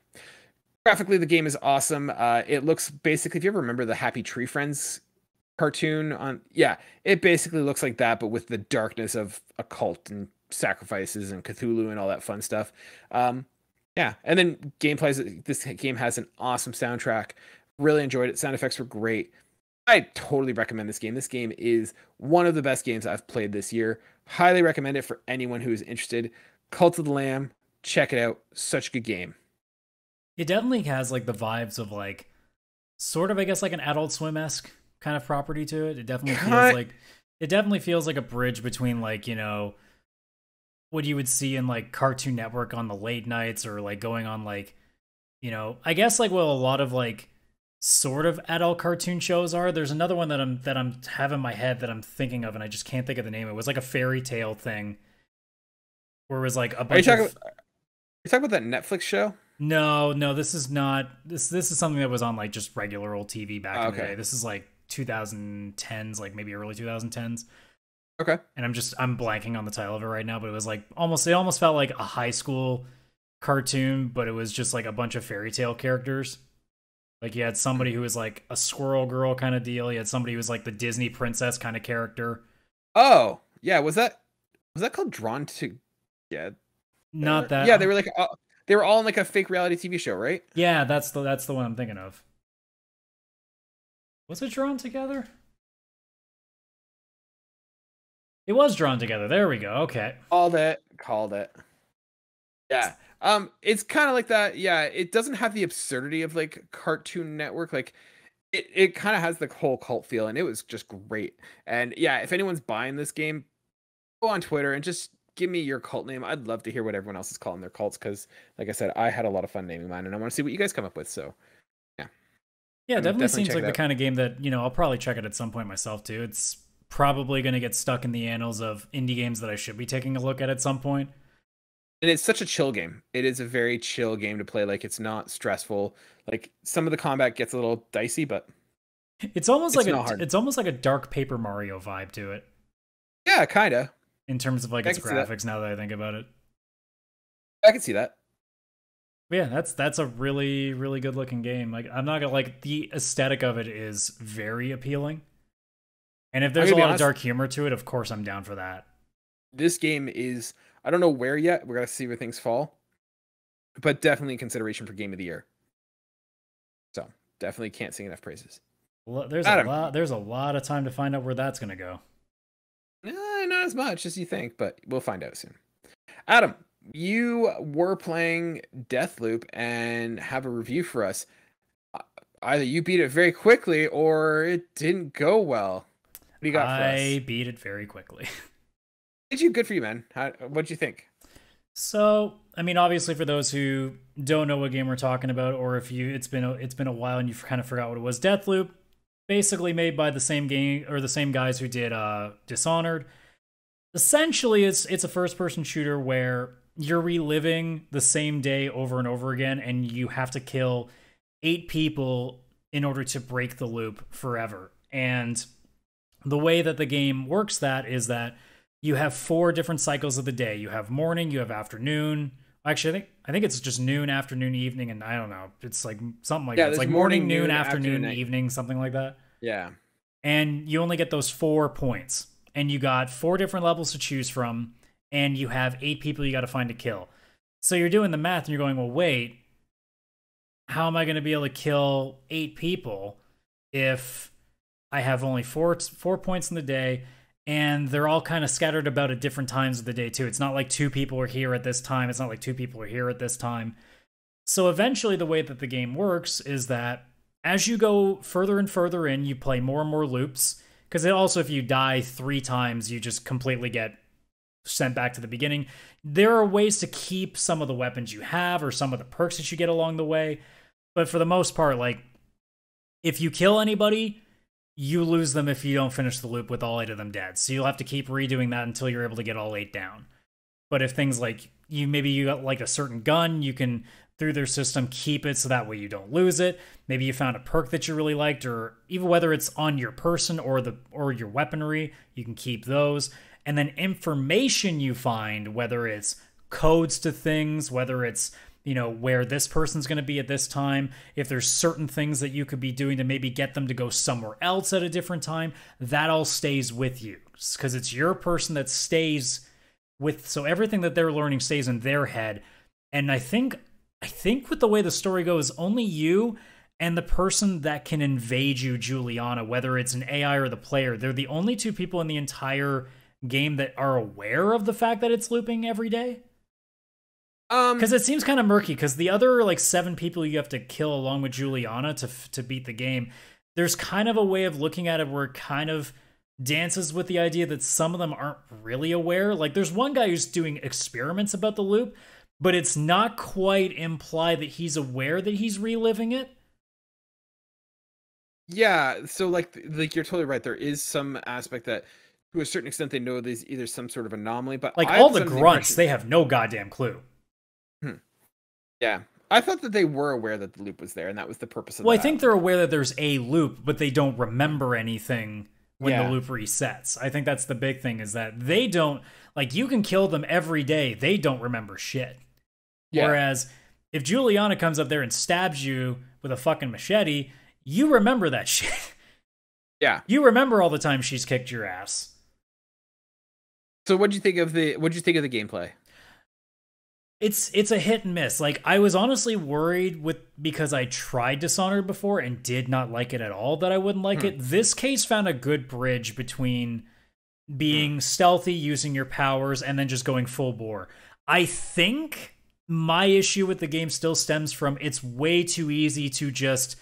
Graphically, the game is awesome. It looks basically, if you ever remember the Happy Tree Friends cartoon it basically looks like that, but with the darkness of a cult and sacrifices and Cthulhu and all that fun stuff. And then gameplay, this game has an awesome soundtrack. Really enjoyed it. Sound effects were great. I totally recommend this game. This game is one of the best games I've played this year. Highly recommend it for anyone who is interested. Cult of the Lamb, check it out. Such a good game. It definitely has like the vibes of like sort of, I guess, like an Adult Swim-esque kind of property to it. It definitely feels like a bridge between like, what you would see in like Cartoon Network on the late nights, or like going on like, I guess like what a lot of like sort of adult cartoon shows are. There's another one that I'm have in my head that I'm thinking of, and I just can't think of the name. It was like a fairy tale thing where it was like a bunch of... Are you talking about that Netflix show? No, this is not. This is something that was on like just regular old TV back in the day. This is like 2010s, like maybe early 2010s. Okay. And I'm blanking on the title of it right now, but it was like it almost felt like a high school cartoon, but it was just like a bunch of fairy tale characters. Like you had somebody who was like a squirrel girl kind of deal. You had somebody who was like the Disney princess kind of character. Oh, yeah. Was that called Drawn to... Yeah. Not that. Yeah, they were like... They were all in like a fake reality TV show, right? Yeah, that's the one I'm thinking of. Was it Drawn Together? It was Drawn Together. There we go. Okay. Called it. Yeah. It's kind of like that. Yeah, it doesn't have the absurdity of like Cartoon Network. Like it kind of has the whole cult feel, and it was just great. And yeah, if anyone's buying this game, go on Twitter and just give me your cult name. I'd love to hear what everyone else is calling their cults, because like I said, I had a lot of fun naming mine, and I want to see what you guys come up with. So yeah, definitely seems like the kind of game that I'll probably check it at some point myself too. It's probably going to get stuck in the annals of indie games that I should be taking a look at some point. And it's such a chill game. It is a very chill game to play. Like, it's not stressful. Like, some of the combat gets a little dicey, but it's almost like a dark Paper Mario vibe to it. Yeah, kind of. in terms of like I its can see that. graphics. Now that I think about it, I can see that. but yeah, that's a really really good looking game. Like I'm not gonna like the aesthetic of it is very appealing, and if I'm there's gonna a be lot of honest. dark humor to it, of course I'm down for that. This game is, I don't know where yet. We're gonna see where things fall, but definitely in consideration for game of the year. So definitely can't sing enough praises. Adam, There's a lot of time to find out where that's gonna go. not as much as you think, but we'll find out soon. Adam, you were playing Deathloop and have a review for us. Either you beat it very quickly or it didn't go well. What do you got for us? I beat it very quickly. Did you? Good for you, man. What'd you think? So, I mean, obviously, for those who don't know what game we're talking about, or if it's been a while and you kind of forgot what it was, Deathloop, basically made by the same game or the same guys who did Dishonored. Essentially, it's a first-person shooter where you're reliving the same day over and over again, and you have to kill 8 people in order to break the loop forever. And the way that the game works that is that you have 4 different cycles of the day. You have morning, you have afternoon. Actually, I think it's just noon, afternoon, evening, and I don't know. It's like something like that. It's like morning, noon, afternoon, evening, something like that. Yeah. And you only get those 4 points. And you got 4 different levels to choose from, and you have 8 people you got to find to kill. So you're doing the math, and you're going, well, wait, how am I going to be able to kill 8 people if I have only 4 points in the day? And they're all kind of scattered about at different times of the day, too. It's not like 2 people are here at this time. It's not like 2 people are here at this time. So eventually, the way that the game works is that as you go further and further in, you play more and more loops. Because also, if you die 3 times, you just completely get sent back to the beginning. There are ways to keep some of the weapons you have or some of the perks that you get along the way. But for the most part, like, if you kill anybody, you lose them if you don't finish the loop with all 8 of them dead. So you'll have to keep redoing that until you're able to get all 8 down. But if things like maybe you got like a certain gun, you can, through their system, keep it so that way you don't lose it. Maybe you found a perk that you really liked, or even whether it's on your person or your weaponry, you can keep those. And then information you find, whether it's codes to things, whether it's, you know, where this person's going to be at this time, if there's certain things that you could be doing to maybe get them to go somewhere else at a different time, that all stays with you because it's your person that stays with, so everything that they're learning stays in their head. And I think with the way the story goes, only you and the person that can invade you, Juliana, whether it's an AI or the player, they're the only 2 people in the entire game that are aware of the fact that it's looping every day. Because it seems kind of murky, because the other like 7 people you have to kill along with Juliana to beat the game, there's kind of a way of looking at it where it kind of dances with the idea that some of them aren't really aware. Like there's one guy who's doing experiments about the loop, but it's not quite implied that he's aware that he's reliving it. Yeah, so like you're totally right. There is some aspect that, to a certain extent, they know there's either some sort of anomaly, but like all the grunts, they have no goddamn clue. Yeah, I thought that they were aware that the loop was there, and that was the purpose of Well, that. I think they're aware that there's a loop, but they don't remember anything when the loop resets. I think that's the big thing, is that they don't, like, you can kill them every day, they don't remember shit. Yeah. Whereas if Juliana comes up there and stabs you with a fucking machete, you remember that shit. Yeah. You remember all the time she's kicked your ass. So what'd you think of the gameplay? It's a hit and miss. Like, I was honestly worried because I tried Dishonored before and did not like it at all, that I wouldn't like it. This case found a good bridge between being stealthy, using your powers, and then just going full bore. I think my issue with the game still stems from it's way too easy to just,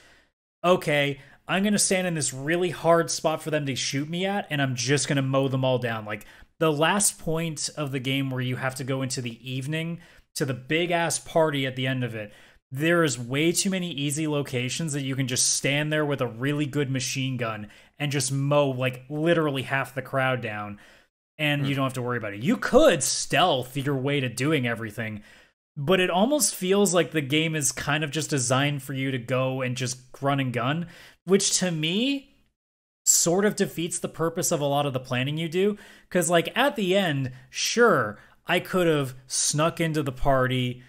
okay, I'm going to stand in this really hard spot for them to shoot me at, and I'm just going to mow them all down. Like, the last point of the game where you have to go into the evening to the big-ass party at the end of it, there is way too many easy locations that you can just stand there with a really good machine gun and just mow, like, literally half the crowd down, and you don't have to worry about it. You could stealth your way to doing everything, but it almost feels like the game is kind of just designed for you to go and just run and gun, which to me sort of defeats the purpose of a lot of the planning you do. Because, like, at the end, sure, I could have snuck into the party,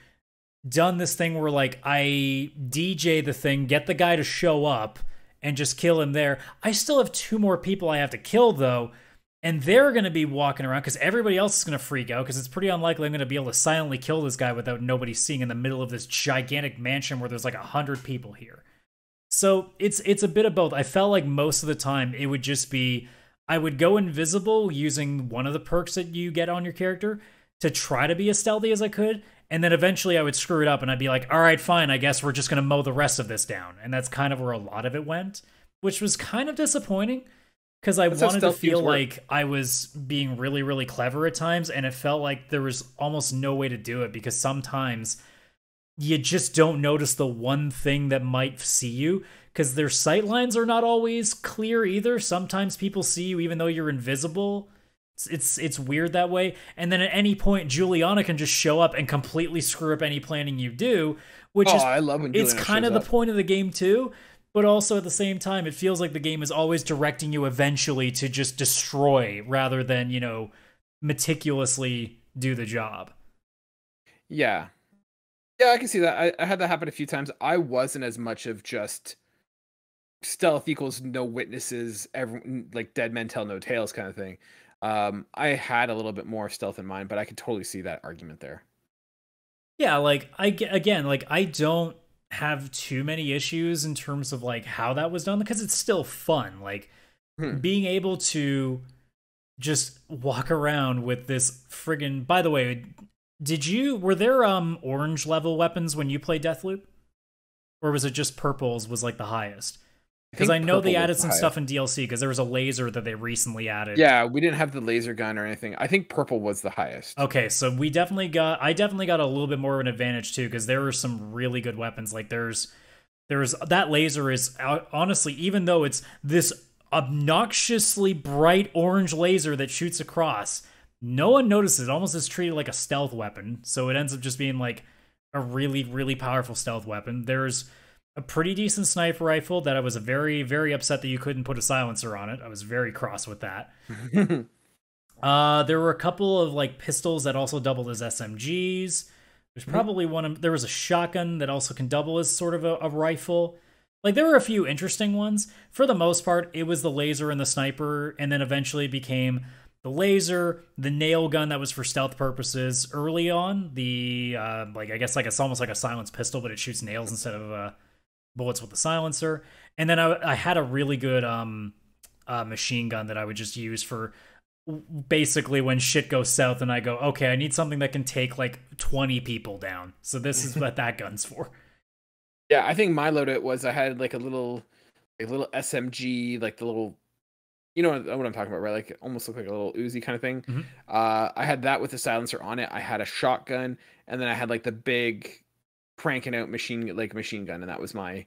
done this thing where, like, I DJ the thing, get the guy to show up, and just kill him there. I still have 2 more people I have to kill, though, and they're going to be walking around because everybody else is going to freak out because it's pretty unlikely I'm going to be able to silently kill this guy without nobody seeing in the middle of this gigantic mansion where there's like 100 people here. So it's a bit of both. I felt like most of the time it would just be I would go invisible using one of the perks that you get on your character to try to be as stealthy as I could, and then eventually I would screw it up and I'd be like, all right, fine, I guess we're just going to mow the rest of this down. And that's kind of where a lot of it went, which was kind of disappointing because I wanted to feel like I was being really, really clever at times, and it felt like there was almost no way to do it because sometimes you just don't notice the one thing that might see you because their sight lines are not always clear either. Sometimes people see you even though you're invisible. It's weird that way. And then at any point, Juliana can just show up and completely screw up any planning you do, which is I love when Juliana it's kind of the point of the game too. But also at the same time, it feels like the game is always directing you eventually to just destroy rather than, you know, meticulously do the job. Yeah. Yeah, I can see that. I had that happen a few times. I wasn't as much of just stealth equals no witnesses, like dead men tell no tales kind of thing. I had a little bit more stealth in mind, but I could totally see that argument there. Yeah, like I don't have too many issues in terms of like how that was done because it's still fun. Like being able to just walk around with this friggin'. By the way, were there orange level weapons when you played Deathloop? Or was it just purples was like the highest? Because I know they added some stuff in DLC because there was a laser that they recently added. Yeah, we didn't have the laser gun or anything. I think purple was the highest. Okay, so I definitely got a little bit more of an advantage too because there were some really good weapons. Like there's that laser is honestly, even though it's this obnoxiously bright orange laser that shoots across, no one notices. It almost is treated like a stealth weapon, so it ends up just being like a really, really powerful stealth weapon. There's a pretty decent sniper rifle that I was very, very upset that you couldn't put a silencer on it. I was very cross with that. There were a couple of like pistols that also doubled as SMGs. There's probably there was a shotgun that also can double as sort of a rifle. Like there were a few interesting ones. For the most part, it was the laser and the sniper, and then eventually became the laser, the nail gun that was for stealth purposes. Early on, the like I guess like it's almost like a silenced pistol, but it shoots nails instead of bullets with the silencer. And then I had a really good machine gun that I would just use for basically when shit goes south and I go, okay, I need something that can take like 20 people down. So this is what that gun's for. Yeah, I think my loadout was I had like a little SMG, like the little, you know what I'm talking about, right? Like it almost looked like a little Uzi kind of thing. Mm-hmm. I had that with a silencer on it. I had a shotgun, and then I had like the big cranking out machine gun, and that was my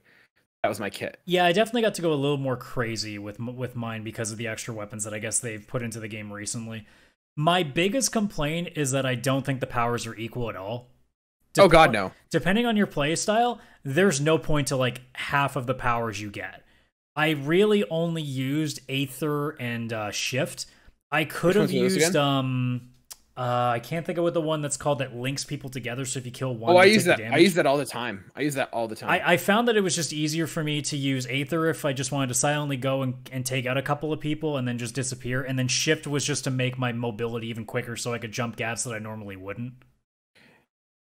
kit. Yeah, I definitely got to go a little more crazy with mine because of the extra weapons that I guess they've put into the game recently. My biggest complaint is that I don't think the powers are equal at all. Oh god, no. Depending on your play style, there's no point to like half of the powers you get. I really only used Aether and Shift. I could have used I can't think of what the one that's called that links people together. So if you kill one, I use that. I use that all the time. I found that it was just easier for me to use Aether if I just wanted to silently go and take out a couple of people and then just disappear. And then Shift was just to make my mobility even quicker so I could jump gaps that I normally wouldn't.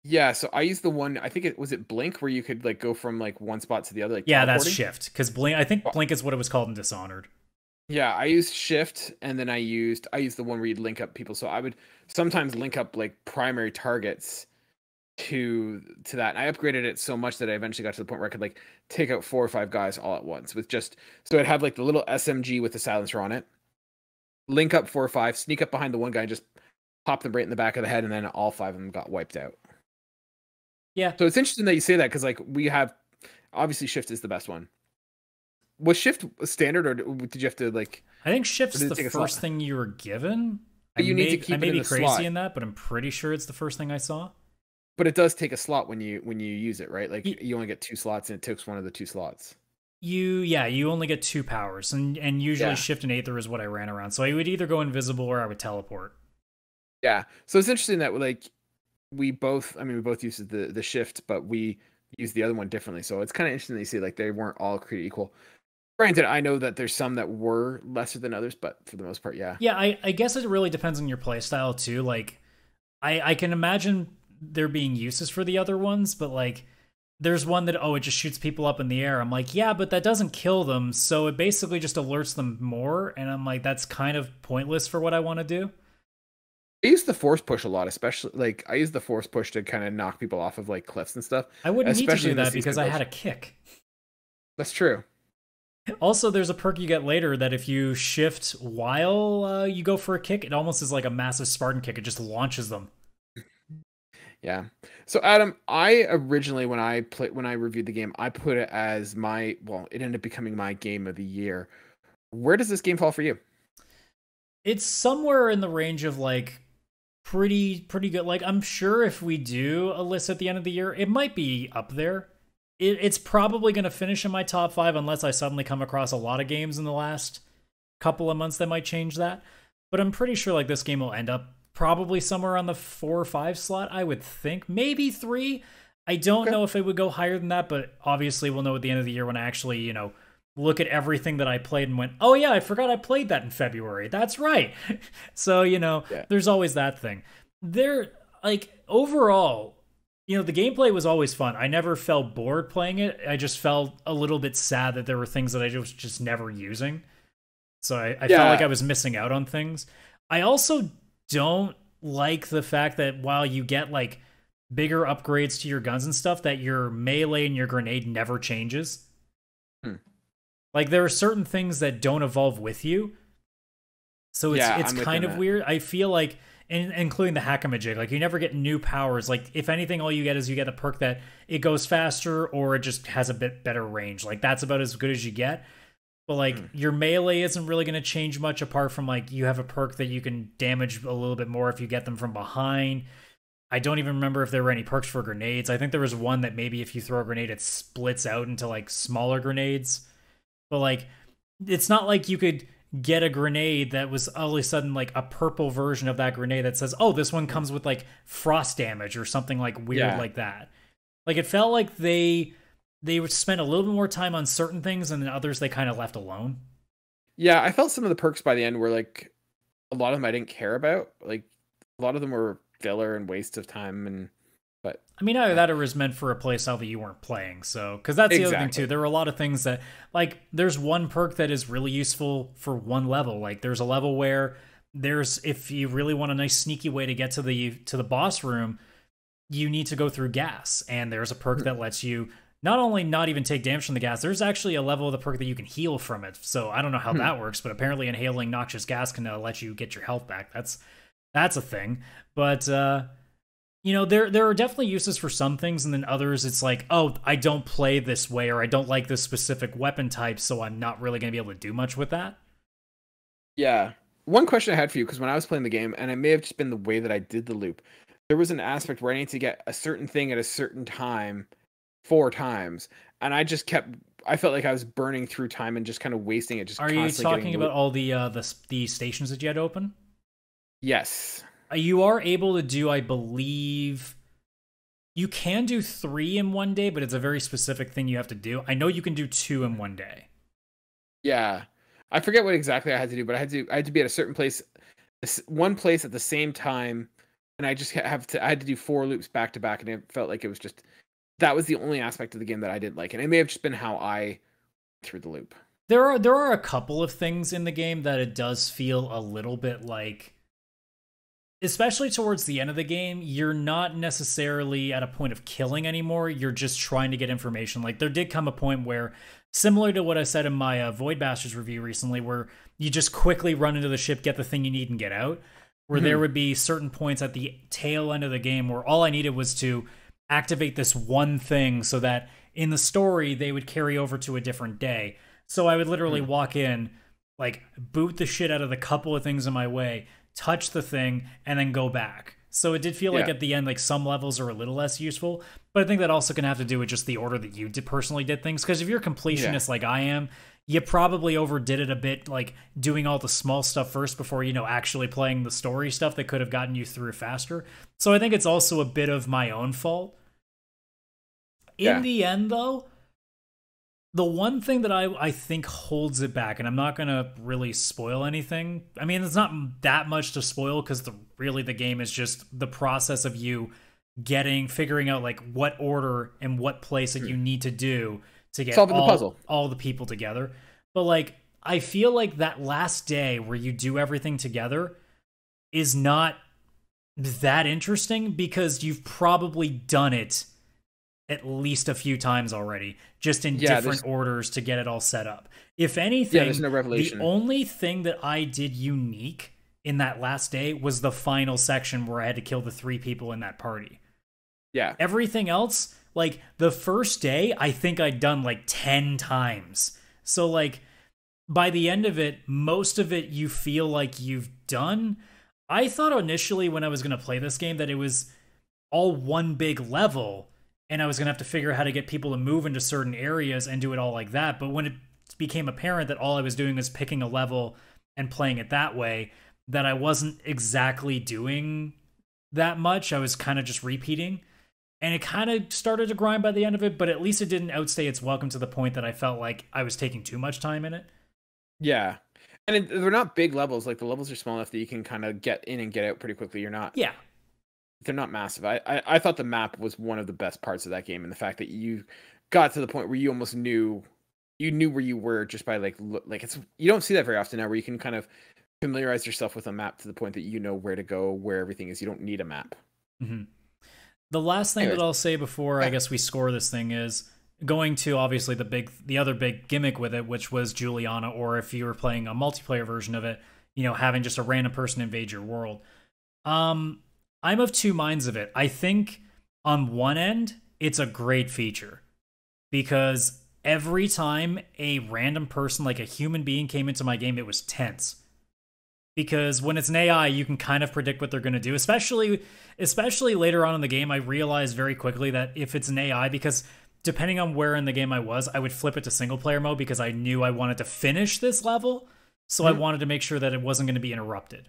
Yeah, so I used the one, I think it was Blink, where you could like go from like one spot to the other. Like yeah, that's Shift, because Blink. I think Blink is what it was called in Dishonored. Yeah, I used Shift, and then I used the one where you'd link up people. So I would sometimes link up like primary targets to that. And I upgraded it so much that I eventually got to the point where I could like take out 4 or 5 guys all at once with just, so I'd have like the little SMG with the silencer on it, link up 4 or 5, sneak up behind the one guy, and just pop them right in the back of the head, and then all 5 of them got wiped out. Yeah. So it's interesting that you say that, because like we have, obviously Shift is the best one. Was Shift standard, or did you have to like? I think Shift's the first thing you were given. But you need to keep it in the slot. I may be crazy in that, but I'm pretty sure it's the first thing I saw. But it does take a slot when you use it, right? Like you only get 2 slots, and it takes one of the 2 slots. You only get 2 powers, and usually Yeah. shift and aether is what I ran around. So I would either go invisible or I would teleport. Yeah. So it's interesting that like we both used the shift, but we used the other one differently. So it's kind of interesting to see like they weren't all created equal. Granted, I know that there's some that were lesser than others, but for the most part, yeah. Yeah, I guess it really depends on your playstyle too. Like, I can imagine there being uses for the other ones, but like, there's one that, it just shoots people up in the air. I'm like, yeah, but that doesn't kill them, so it basically just alerts them more, and I'm like, that's kind of pointless for what I want to do. I use the force push a lot, especially like I use the force push to kind of knock people off of like cliffs and stuff. I wouldn't need to Especially do in the that because season I push. had a kick. That's true. Also, there's a perk you get later that if you shift while you go for a kick, it almost is like a massive Spartan kick. It just launches them. Yeah. So Adam, I originally when I reviewed the game, I put it as it ended up becoming my game of the year. Where does this game fall for you? It's somewhere in the range of like pretty good. Like, I'm sure if we do a list at the end of the year, it might be up there. It's probably going to finish in my top 5 unless I suddenly come across a lot of games in the last couple of months that might change that. But I'm pretty sure like this game will end up probably somewhere on the 4 or 5 slot, I would think. Maybe 3. I don't know if it would go higher than that, but obviously we'll know at the end of the year when I actually, look at everything that I played and went, oh yeah, I forgot I played that in February. That's right. So, There's always that thing. Overall, the gameplay was always fun. I never felt bored playing it. I just felt a little bit sad that there were things that I was just never using. So I felt like I was missing out on things. I also don't like the fact that while you get like bigger upgrades to your guns and stuff, that your melee and your grenade never changes. Like, there are certain things that don't evolve with you. So it's kind of weird. I feel like, including the hack-a-majig, like, you never get new powers. Like, if anything, all you get is you get a perk that it goes faster or it just has a bit better range. Like, that's about as good as you get. But, like, your melee isn't really going to change much apart from, like, you have a perk that you can damage a little bit more if you get them from behind. I don't even remember if there were any perks for grenades. I think there was one that maybe if you throw a grenade, it splits out into, like, smaller grenades. But, like, it's not like you could get a grenade that was all of a sudden, like, a purple version of that grenade that says, oh, this one comes with, like, frost damage or something, like, weird like that. Like, it felt like they would spend a little bit more time on certain things and then others they kind of left alone. Yeah, I felt some of the perks by the end were, like, a lot of them I didn't care about. Like, a lot of them were filler and waste of time But I mean, either that or is meant for a playstyle that you weren't playing. So, because that's the other thing too. There were a lot of things that, like, there's one perk that is really useful for one level. Like, there's a level where if you really want a nice sneaky way to get to the boss room, you need to go through gas, and there's a perk that lets you not only not even take damage from the gas. There's actually a level of the perk that you can heal from it. So I don't know how that works, but apparently inhaling noxious gas can let you get your health back. That's a thing, but. There are definitely uses for some things, and then others it's like, oh, I don't play this way, or I don't like this specific weapon type, so I'm not really going to be able to do much with that. Yeah. One question I had for you, because when I was playing the game, and it may have just been the way that I did the loop, there was an aspect where I needed to get a certain thing at a certain time 4 times, and I felt like I was burning through time and just kind of wasting it. Are you talking about all the stations that you had to open? Yes. You are able to do, I believe, you can do 3 in one day, but it's a very specific thing you have to do. I know you can do 2 in one day. Yeah. I forget what exactly I had to do, but I had to be at a certain place, one place at the same time, and I had to do 4 loops back to back, and it felt like it was just, that was the only aspect of the game that I didn't like, and it may have just been how I went through the loop. There are a couple of things in the game that it does feel a little bit like, especially towards the end of the game, you're not necessarily at a point of killing anymore. You're just trying to get information. Like, there did come a point where, similar to what I said in my Void Bastards review recently, where you just quickly run into the ship, get the thing you need, and get out. Where there would be certain points at the tail end of the game where all I needed was to activate this one thing so that in the story, they would carry over to a different day. So I would literally walk in, like, boot the shit out of the couple of things in my way, touch the thing, and then go back. So it did feel like at the end, like some levels are a little less useful. But I think that also can have to do with just the order that you personally did things. Because if you're a completionist like I am, you probably overdid it a bit, like doing all the small stuff first before, actually playing the story stuff that could have gotten you through faster. So I think it's also a bit of my own fault. In the end, though, the one thing that I think holds it back, and I'm not going to really spoil anything. I mean, it's not that much to spoil because really the game is just the process of you figuring out like what order and what place that you need to do to get solving the puzzle, all the people together. But like, I feel like that last day where you do everything together is not that interesting because you've probably done it at least a few times already, just in different orders to get it all set up. If anything, there's no revelation. The only thing that I did unique in that last day was the final section where I had to kill the 3 people in that party. Yeah. Everything else, like the first day, I think I'd done like 10 times. So like by the end of it, most of it you feel like you've done. I thought initially when I was going to play this game that it was all one big level, and I was going to have to figure out how to get people to move into certain areas and do it all like that. But when it became apparent that all I was doing was picking a level and playing it that way, that I wasn't exactly doing that much. I was kind of just repeating. And it kind of started to grind by the end of it, but at least it didn't outstay its welcome to the point that I felt like I was taking too much time in it. Yeah. And they're not big levels. Like, the levels are small enough that you can kind of get in and get out pretty quickly. They're not massive. I thought the map was one of the best parts of that game, and the fact that you got to the point where you almost knew where you were just by like it's, you don't see that very often now, where you can kind of familiarize yourself with a map to the point that you know where to go, where everything is. You don't need a map. Mm-hmm. The last thing that I'll say before I guess we score this thing is going to obviously the other big gimmick with it, which was Juliana, or if you were playing a multiplayer version of it, having just a random person invade your world. I'm of two minds of it. I think on one end, it's a great feature because every time a random person, like a human being, came into my game, it was tense. Because when it's an AI, you can kind of predict what they're going to do, especially later on in the game. I realized very quickly that if it's an AI, because depending on where in the game I was, I would flip it to single player mode because I knew I wanted to finish this level. So I wanted to make sure that it wasn't going to be interrupted.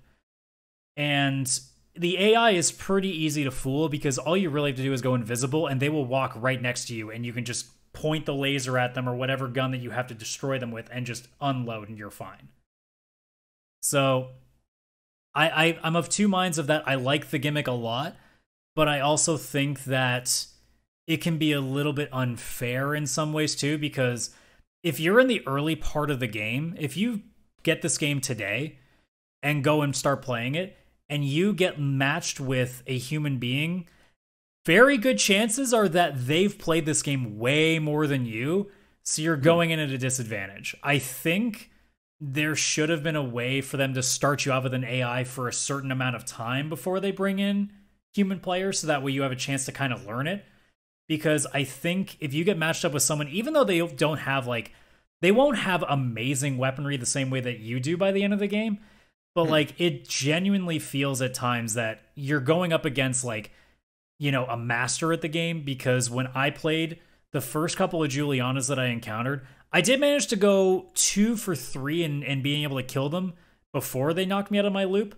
And the AI is pretty easy to fool because all you really have to do is go invisible and they will walk right next to you and you can just point the laser at them or whatever gun that you have to destroy them with and just unload and you're fine. So I'm of two minds of that. I like the gimmick a lot, but I also think that it can be a little bit unfair in some ways too, because if you're in the early part of the game, if you get this game today and go and start playing it, and you get matched with a human being, very good chances are that they've played this game way more than you, so you're going in at a disadvantage. I think there should have been a way for them to start you out with an AI for a certain amount of time before they bring in human players, so that way you have a chance to kind of learn it. Because I think if you get matched up with someone, even though they don't have they won't have amazing weaponry the same way that you do by the end of the game, but it genuinely feels at times that you're going up against a master at the game. Because when I played the first couple of Julianas that I encountered, I did manage to go 2 for 3 and being able to kill them before they knocked me out of my loop.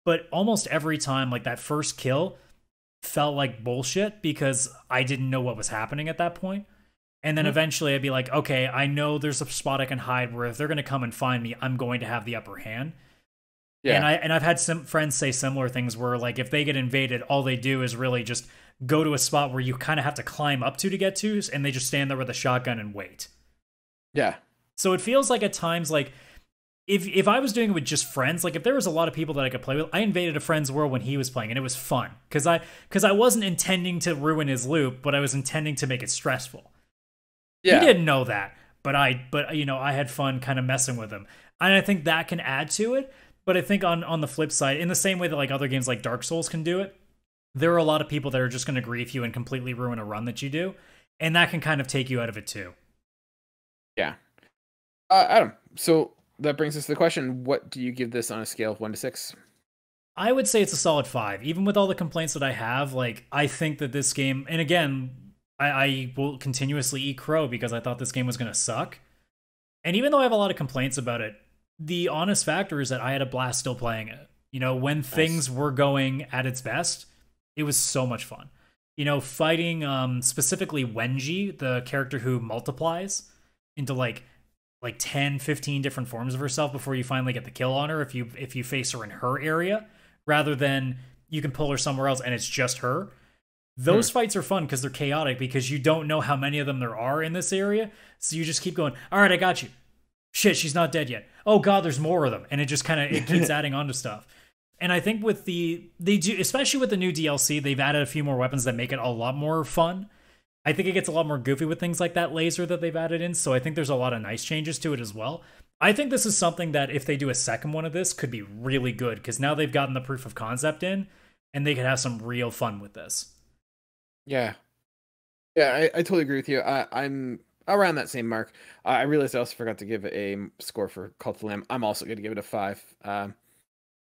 But almost every time, that first kill felt like bullshit because I didn't know what was happening at that point. And then eventually I'd be like, okay, I know there's a spot I can hide where if they're going to come and find me, I'm going to have the upper hand. Yeah. And I've had some friends say similar things where if they get invaded, all they do is really just go to a spot where you kind of have to climb up to get to, and they just stand there with a shotgun and wait. Yeah. So it feels like at times if I was doing it with just friends, if there was a lot of people that I could play with, I invaded a friend's world when he was playing and it was fun because I wasn't intending to ruin his loop, but I was intending to make it stressful. Yeah. He didn't know that, but I had fun kind of messing with him. And I think that can add to it. But I think on the flip side, in the same way that other games like Dark Souls can do it, there are a lot of people that are just going to grief you and completely ruin a run that you do. And that can kind of take you out of it too. Yeah. Adam, so that brings us to the question, what do you give this on a scale of 1 to 6? I would say it's a solid 5. Even with all the complaints that I have, like, I think that this game, and again, I will continuously eat crow because I thought this game was going to suck. And even though I have a lot of complaints about it, the honest factor is that I had a blast still playing it. You know, when things were going at its best, it was so much fun. You know, fighting specifically Wenji, the character who multiplies into like 10, 15 different forms of herself before you finally get the kill on her if you face her in her area, rather than you can pull her somewhere else and it's just her. Those fights are fun because they're chaotic, because you don't know how many of them there are in this area. So you just keep going, all right, I got you. Shit, she's not dead yet. Oh god, there's more of them. And it just it keeps adding on to stuff. And I think with they do, especially with the new DLC, they've added a few more weapons that make it a lot more fun. I think it gets a lot more goofy with things like that laser that they've added in. So I think there's a lot of nice changes to it as well. I think this is something that if they do a second one of this could be really good, because now they've gotten the proof of concept in and they could have some real fun with this. Yeah. Yeah, I totally agree with you. I'm around that same mark. I realized I also forgot to give a score for Cult of the Lamb. I'm also going to give it a 5.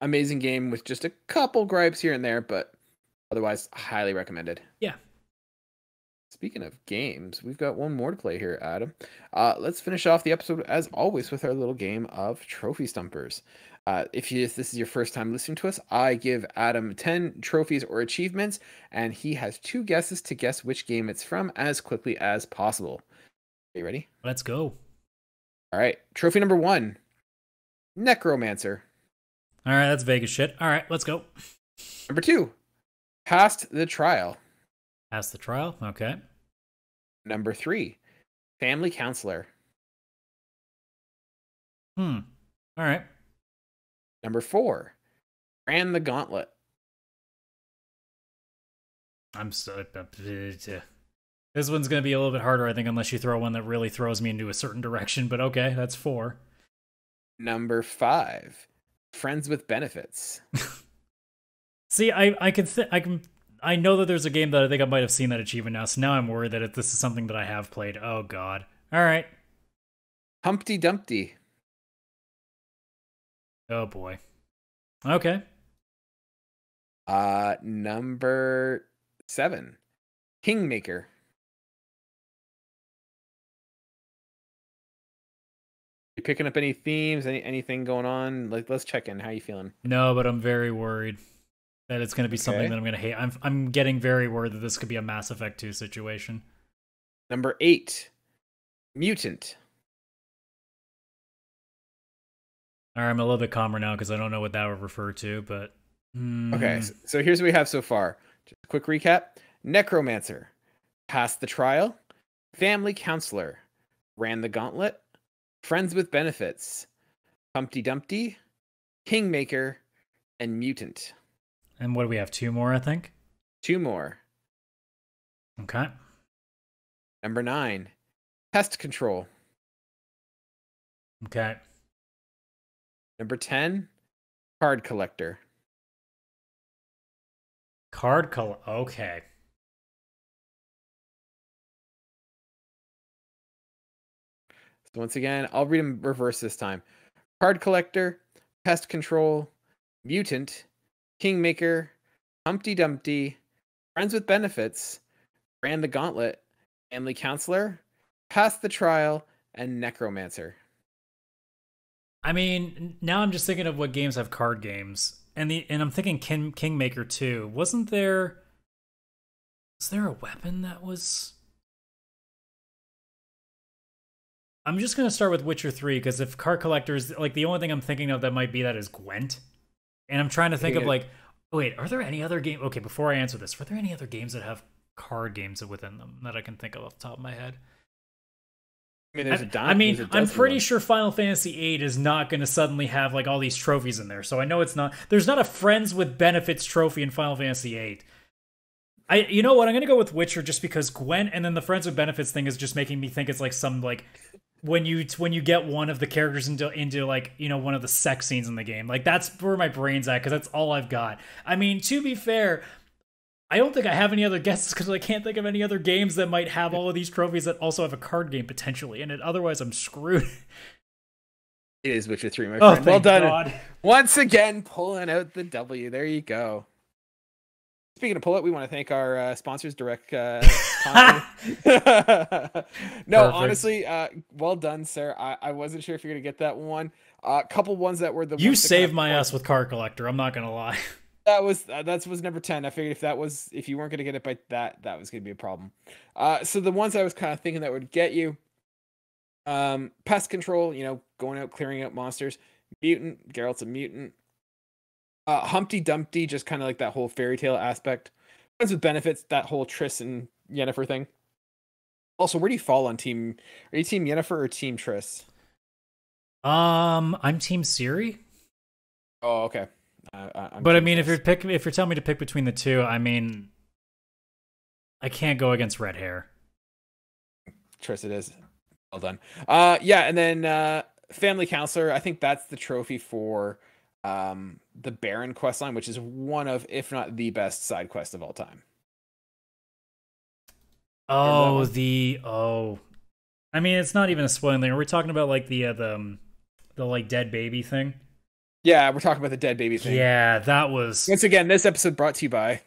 Amazing game with just a couple gripes here and there, but otherwise highly recommended. Yeah. Speaking of games, we've got one more to play here, Adam. Let's finish off the episode, as always, with our little game of Trophy Stumpers. If this is your first time listening to us, I give Adam 10 trophies or achievements, and he has 2 guesses to guess which game it's from as quickly as possible. Are you ready? Let's go. All right. Trophy number 1, Necromancer. All right, that's Vegas shit. All right, let's go. Number 2, Passed the Trial. Passed the Trial, okay. Number 3, Family Counselor. All right. Number 4, Ran the Gauntlet. I'm so... This one's going to be a little bit harder, I think, unless you throw one that really throws me into a certain direction, but okay, that's 4. Number 5, Friends with Benefits. See, I know that there's a game that I think I might have seen that achievement now, so now I'm worried that this is something that I have played. Oh, God. All right. Humpty Dumpty. Oh, boy. Okay. Number 7, Kingmaker. You picking up any themes? Anything going on? Like, let's check in. How you feeling? No, but I'm very worried that it's going to be something that I'm going to hate. I'm getting very worried that this could be a Mass Effect 2 situation. Number 8, Mutant. All right, I'm a little bit calmer now because I don't know what that would refer to, but... Okay, so here's what we have so far. Just a quick recap. Necromancer, Passed the Trial, Family Counselor, Ran the Gauntlet, Friends with Benefits, Humpty Dumpty, Kingmaker, and Mutant. And what do we have? 2 more, I think? 2 more. Okay. Number 9, Pest Control. Okay. Number 10, Card Collector. Card color. Okay. So once again, I'll read them reverse this time. Card Collector, Pest Control, Mutant, Kingmaker, Humpty Dumpty, Friends with Benefits, Ran the Gauntlet, Family Counselor, Passed the Trial, and Necromancer. I mean, now I'm just thinking of what games have card games. And I'm thinking Kingmaker 2. Was there a weapon that was... I'm just going to start with Witcher 3, because if Card Collectors, like, the only thing I'm thinking of that might be that is Gwent. And I'm trying to think of, like, wait, are there any other games... Okay, before I answer this, were there any other games that have card games within them that I can think of off the top of my head? I'm pretty sure Final Fantasy VIII is not going to suddenly have, like, all these trophies in there. So I know it's not... There's not a Friends with Benefits trophy in Final Fantasy VIII. You know what? I'm going to go with Witcher just because Gwent and then the Friends with Benefits thing is just making me think it's like some, like... When you get one of the characters into like, you know, one of the sex scenes in the game. Like, that's where my brain's at, because that's all I've got. I mean, to be fair... I don't think I have any other guesses because I can't think of any other games that might have all of these trophies that also have a card game potentially in it. Otherwise, I'm screwed. It is Witcher 3, my Oh, friend. Well thank done. God. Once again, pulling out the W. There you go. Speaking of pull up, we want to thank our sponsors, Direct Content. No, Perfect. honestly, well done, sir. I wasn't sure if you're going to get that one. A couple ones that were the You ones that saved my ass with Card Collector. I'm not going to lie. that was number 10. I figured if you weren't going to get it by that was going to be a problem. So the ones I was kind of thinking that would get you, pest control, going out, clearing out monsters. Mutant, Geralt's a mutant. Humpty Dumpty, just kind of like that whole fairy tale aspect. Friends with benefits, that whole Triss and Yennefer thing. Also, where do you fall on team? Are you team Yennefer or team Triss? I'm team Ciri. Oh, okay. But I mean, if you're telling me to pick between the two, I mean, I can't go against red hair. Triss it is. Well done. Yeah, and then Family Counselor. I think that's the trophy for the Baron questline, which is one of, if not the best side quest of all time. I mean, it's not even a spoiling thing. Are we talking about like the like dead baby thing? Yeah, we're talking about the dead baby thing. Yeah, that was, once again, this episode brought to you by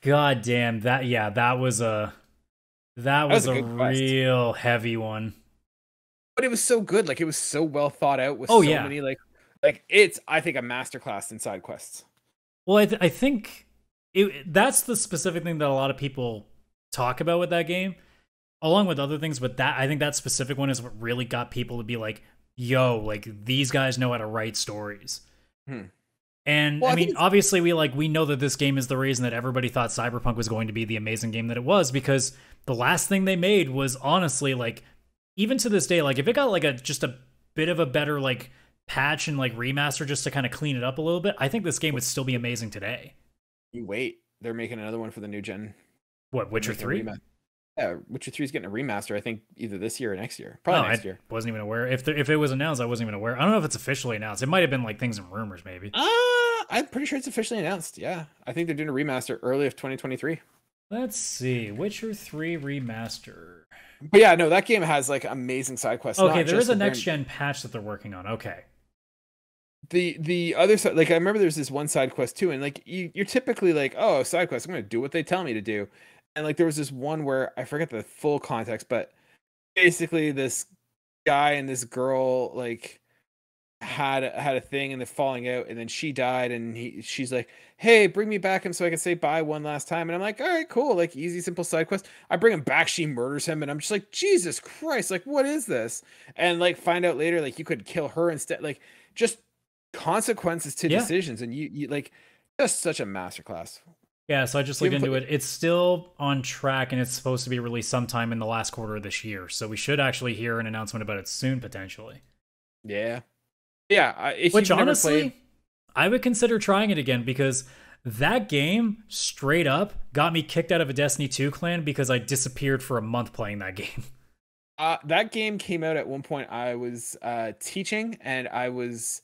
God damn, that was a real heavy one. But it was so good. Like, it was so well thought out with many like it's, I think, a masterclass in side quests. Well, I think that's the specific thing that a lot of people talk about with that game, along with other things. But I think that specific one is what really got people to be like, yo, like, these guys know how to write stories. And I mean, obviously we know that this game is the reason that everybody thought Cyberpunk was going to be the amazing game that it was, because the last thing they made was, honestly, like, even to this day, like, if it got like just a bit of a better like patch and like remaster just to kind of clean it up a little bit, I think this game would still be amazing today. You wait, they're making another one for the new gen. What, Witcher 3? Yeah, Witcher 3 is getting a remaster, I think, either this year or next year. Probably next year. Wasn't even aware. If it was announced, I wasn't even aware. I don't know if it's officially announced. It might have been like things in rumors, maybe. I'm pretty sure it's officially announced. Yeah, I think they're doing a remaster early of 2023. Let's see, Witcher 3 remaster. But yeah, no, that game has like amazing side quests. Okay, there is a next gen patch that they're working on. Okay. The other side, like, I remember there's this one side quest too, and like you're typically like, oh, side quest, I'm gonna do what they tell me to do. And like there was this one where I forget the full context, but basically this guy and this girl like had a thing and they're falling out, and then she died, and she's like, hey, bring me back him so I can say bye one last time. And I'm like, all right, cool, like, easy, simple side quest. I bring him back, she murders him, and I'm just like, Jesus Christ, like, what is this? And like find out later, like, you could kill her instead. Like, just consequences to decisions, and you like, just such a masterclass. Yeah, so I just looked into it. It's still on track, and it's supposed to be released sometime in the last quarter of this year. So we should actually hear an announcement about it soon, potentially. Yeah. Which, honestly, I would consider trying it again, because that game straight up got me kicked out of a Destiny 2 clan because I disappeared for a month playing that game. That game came out at one point. I was teaching, and I was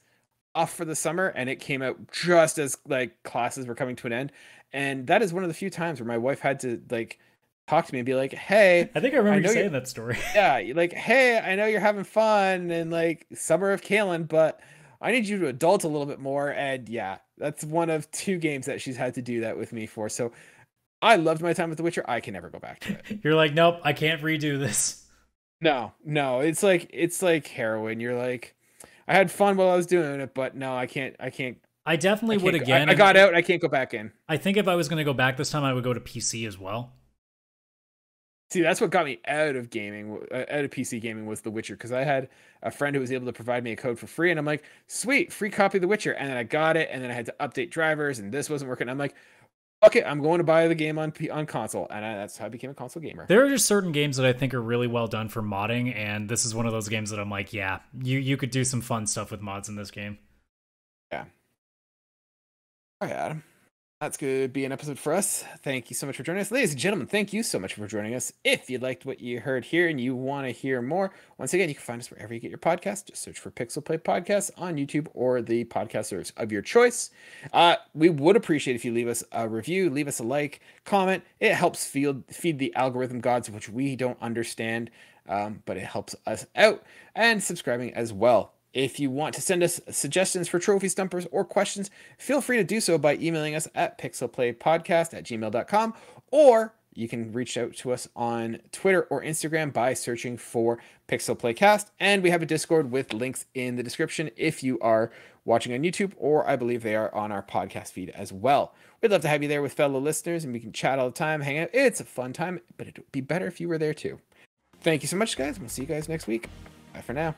off for the summer, and it came out just as like classes were coming to an end. And that is one of the few times where my wife had to like talk to me and be like, hey, I think I remember you saying that story. Yeah, like, hey, I know you're having fun and like summer of Kaylan, but I need you to adult a little bit more. And yeah, that's one of two games that she's had to do that with me for. So I loved my time with The Witcher. I can never go back to it. You're like, nope, I can't redo this. No, it's like heroin. You're like, I had fun while I was doing it, but no, I can't. I definitely would again. I got out. I can't go back in. I think if I was going to go back this time, I would go to PC as well. See, that's what got me out of gaming, out of PC gaming, was The Witcher, because I had a friend who was able to provide me a code for free, and I'm like, sweet, free copy of The Witcher, and then I got it, and then I had to update drivers, and this wasn't working. I'm like, okay, I'm going to buy the game on console, and that's how I became a console gamer. There are just certain games that I think are really well done for modding, and this is one of those games that I'm like, yeah, you could do some fun stuff with mods in this game. Yeah. All right, Adam. That's going to be an episode for us. Thank you so much for joining us. Ladies and gentlemen, thank you so much for joining us. If you liked what you heard here and you want to hear more, once again, you can find us wherever you get your podcast. Just search for PixelPlay Podcast on YouTube or the podcast service of your choice. We would appreciate if you leave us a review, leave us a like, comment. It helps feed the algorithm gods, which we don't understand. but it helps us out, and subscribing as well. If you want to send us suggestions for trophy stumpers or questions, feel free to do so by emailing us at pixelplaypodcast@gmail.com, or you can reach out to us on Twitter or Instagram by searching for PixelPlaycast. And we have a Discord with links in the description if you are watching on YouTube, or I believe they are on our podcast feed as well. We'd love to have you there with fellow listeners, and we can chat all the time, hang out. It's a fun time, but it would be better if you were there too. Thank you so much, guys. We'll see you guys next week. Bye for now.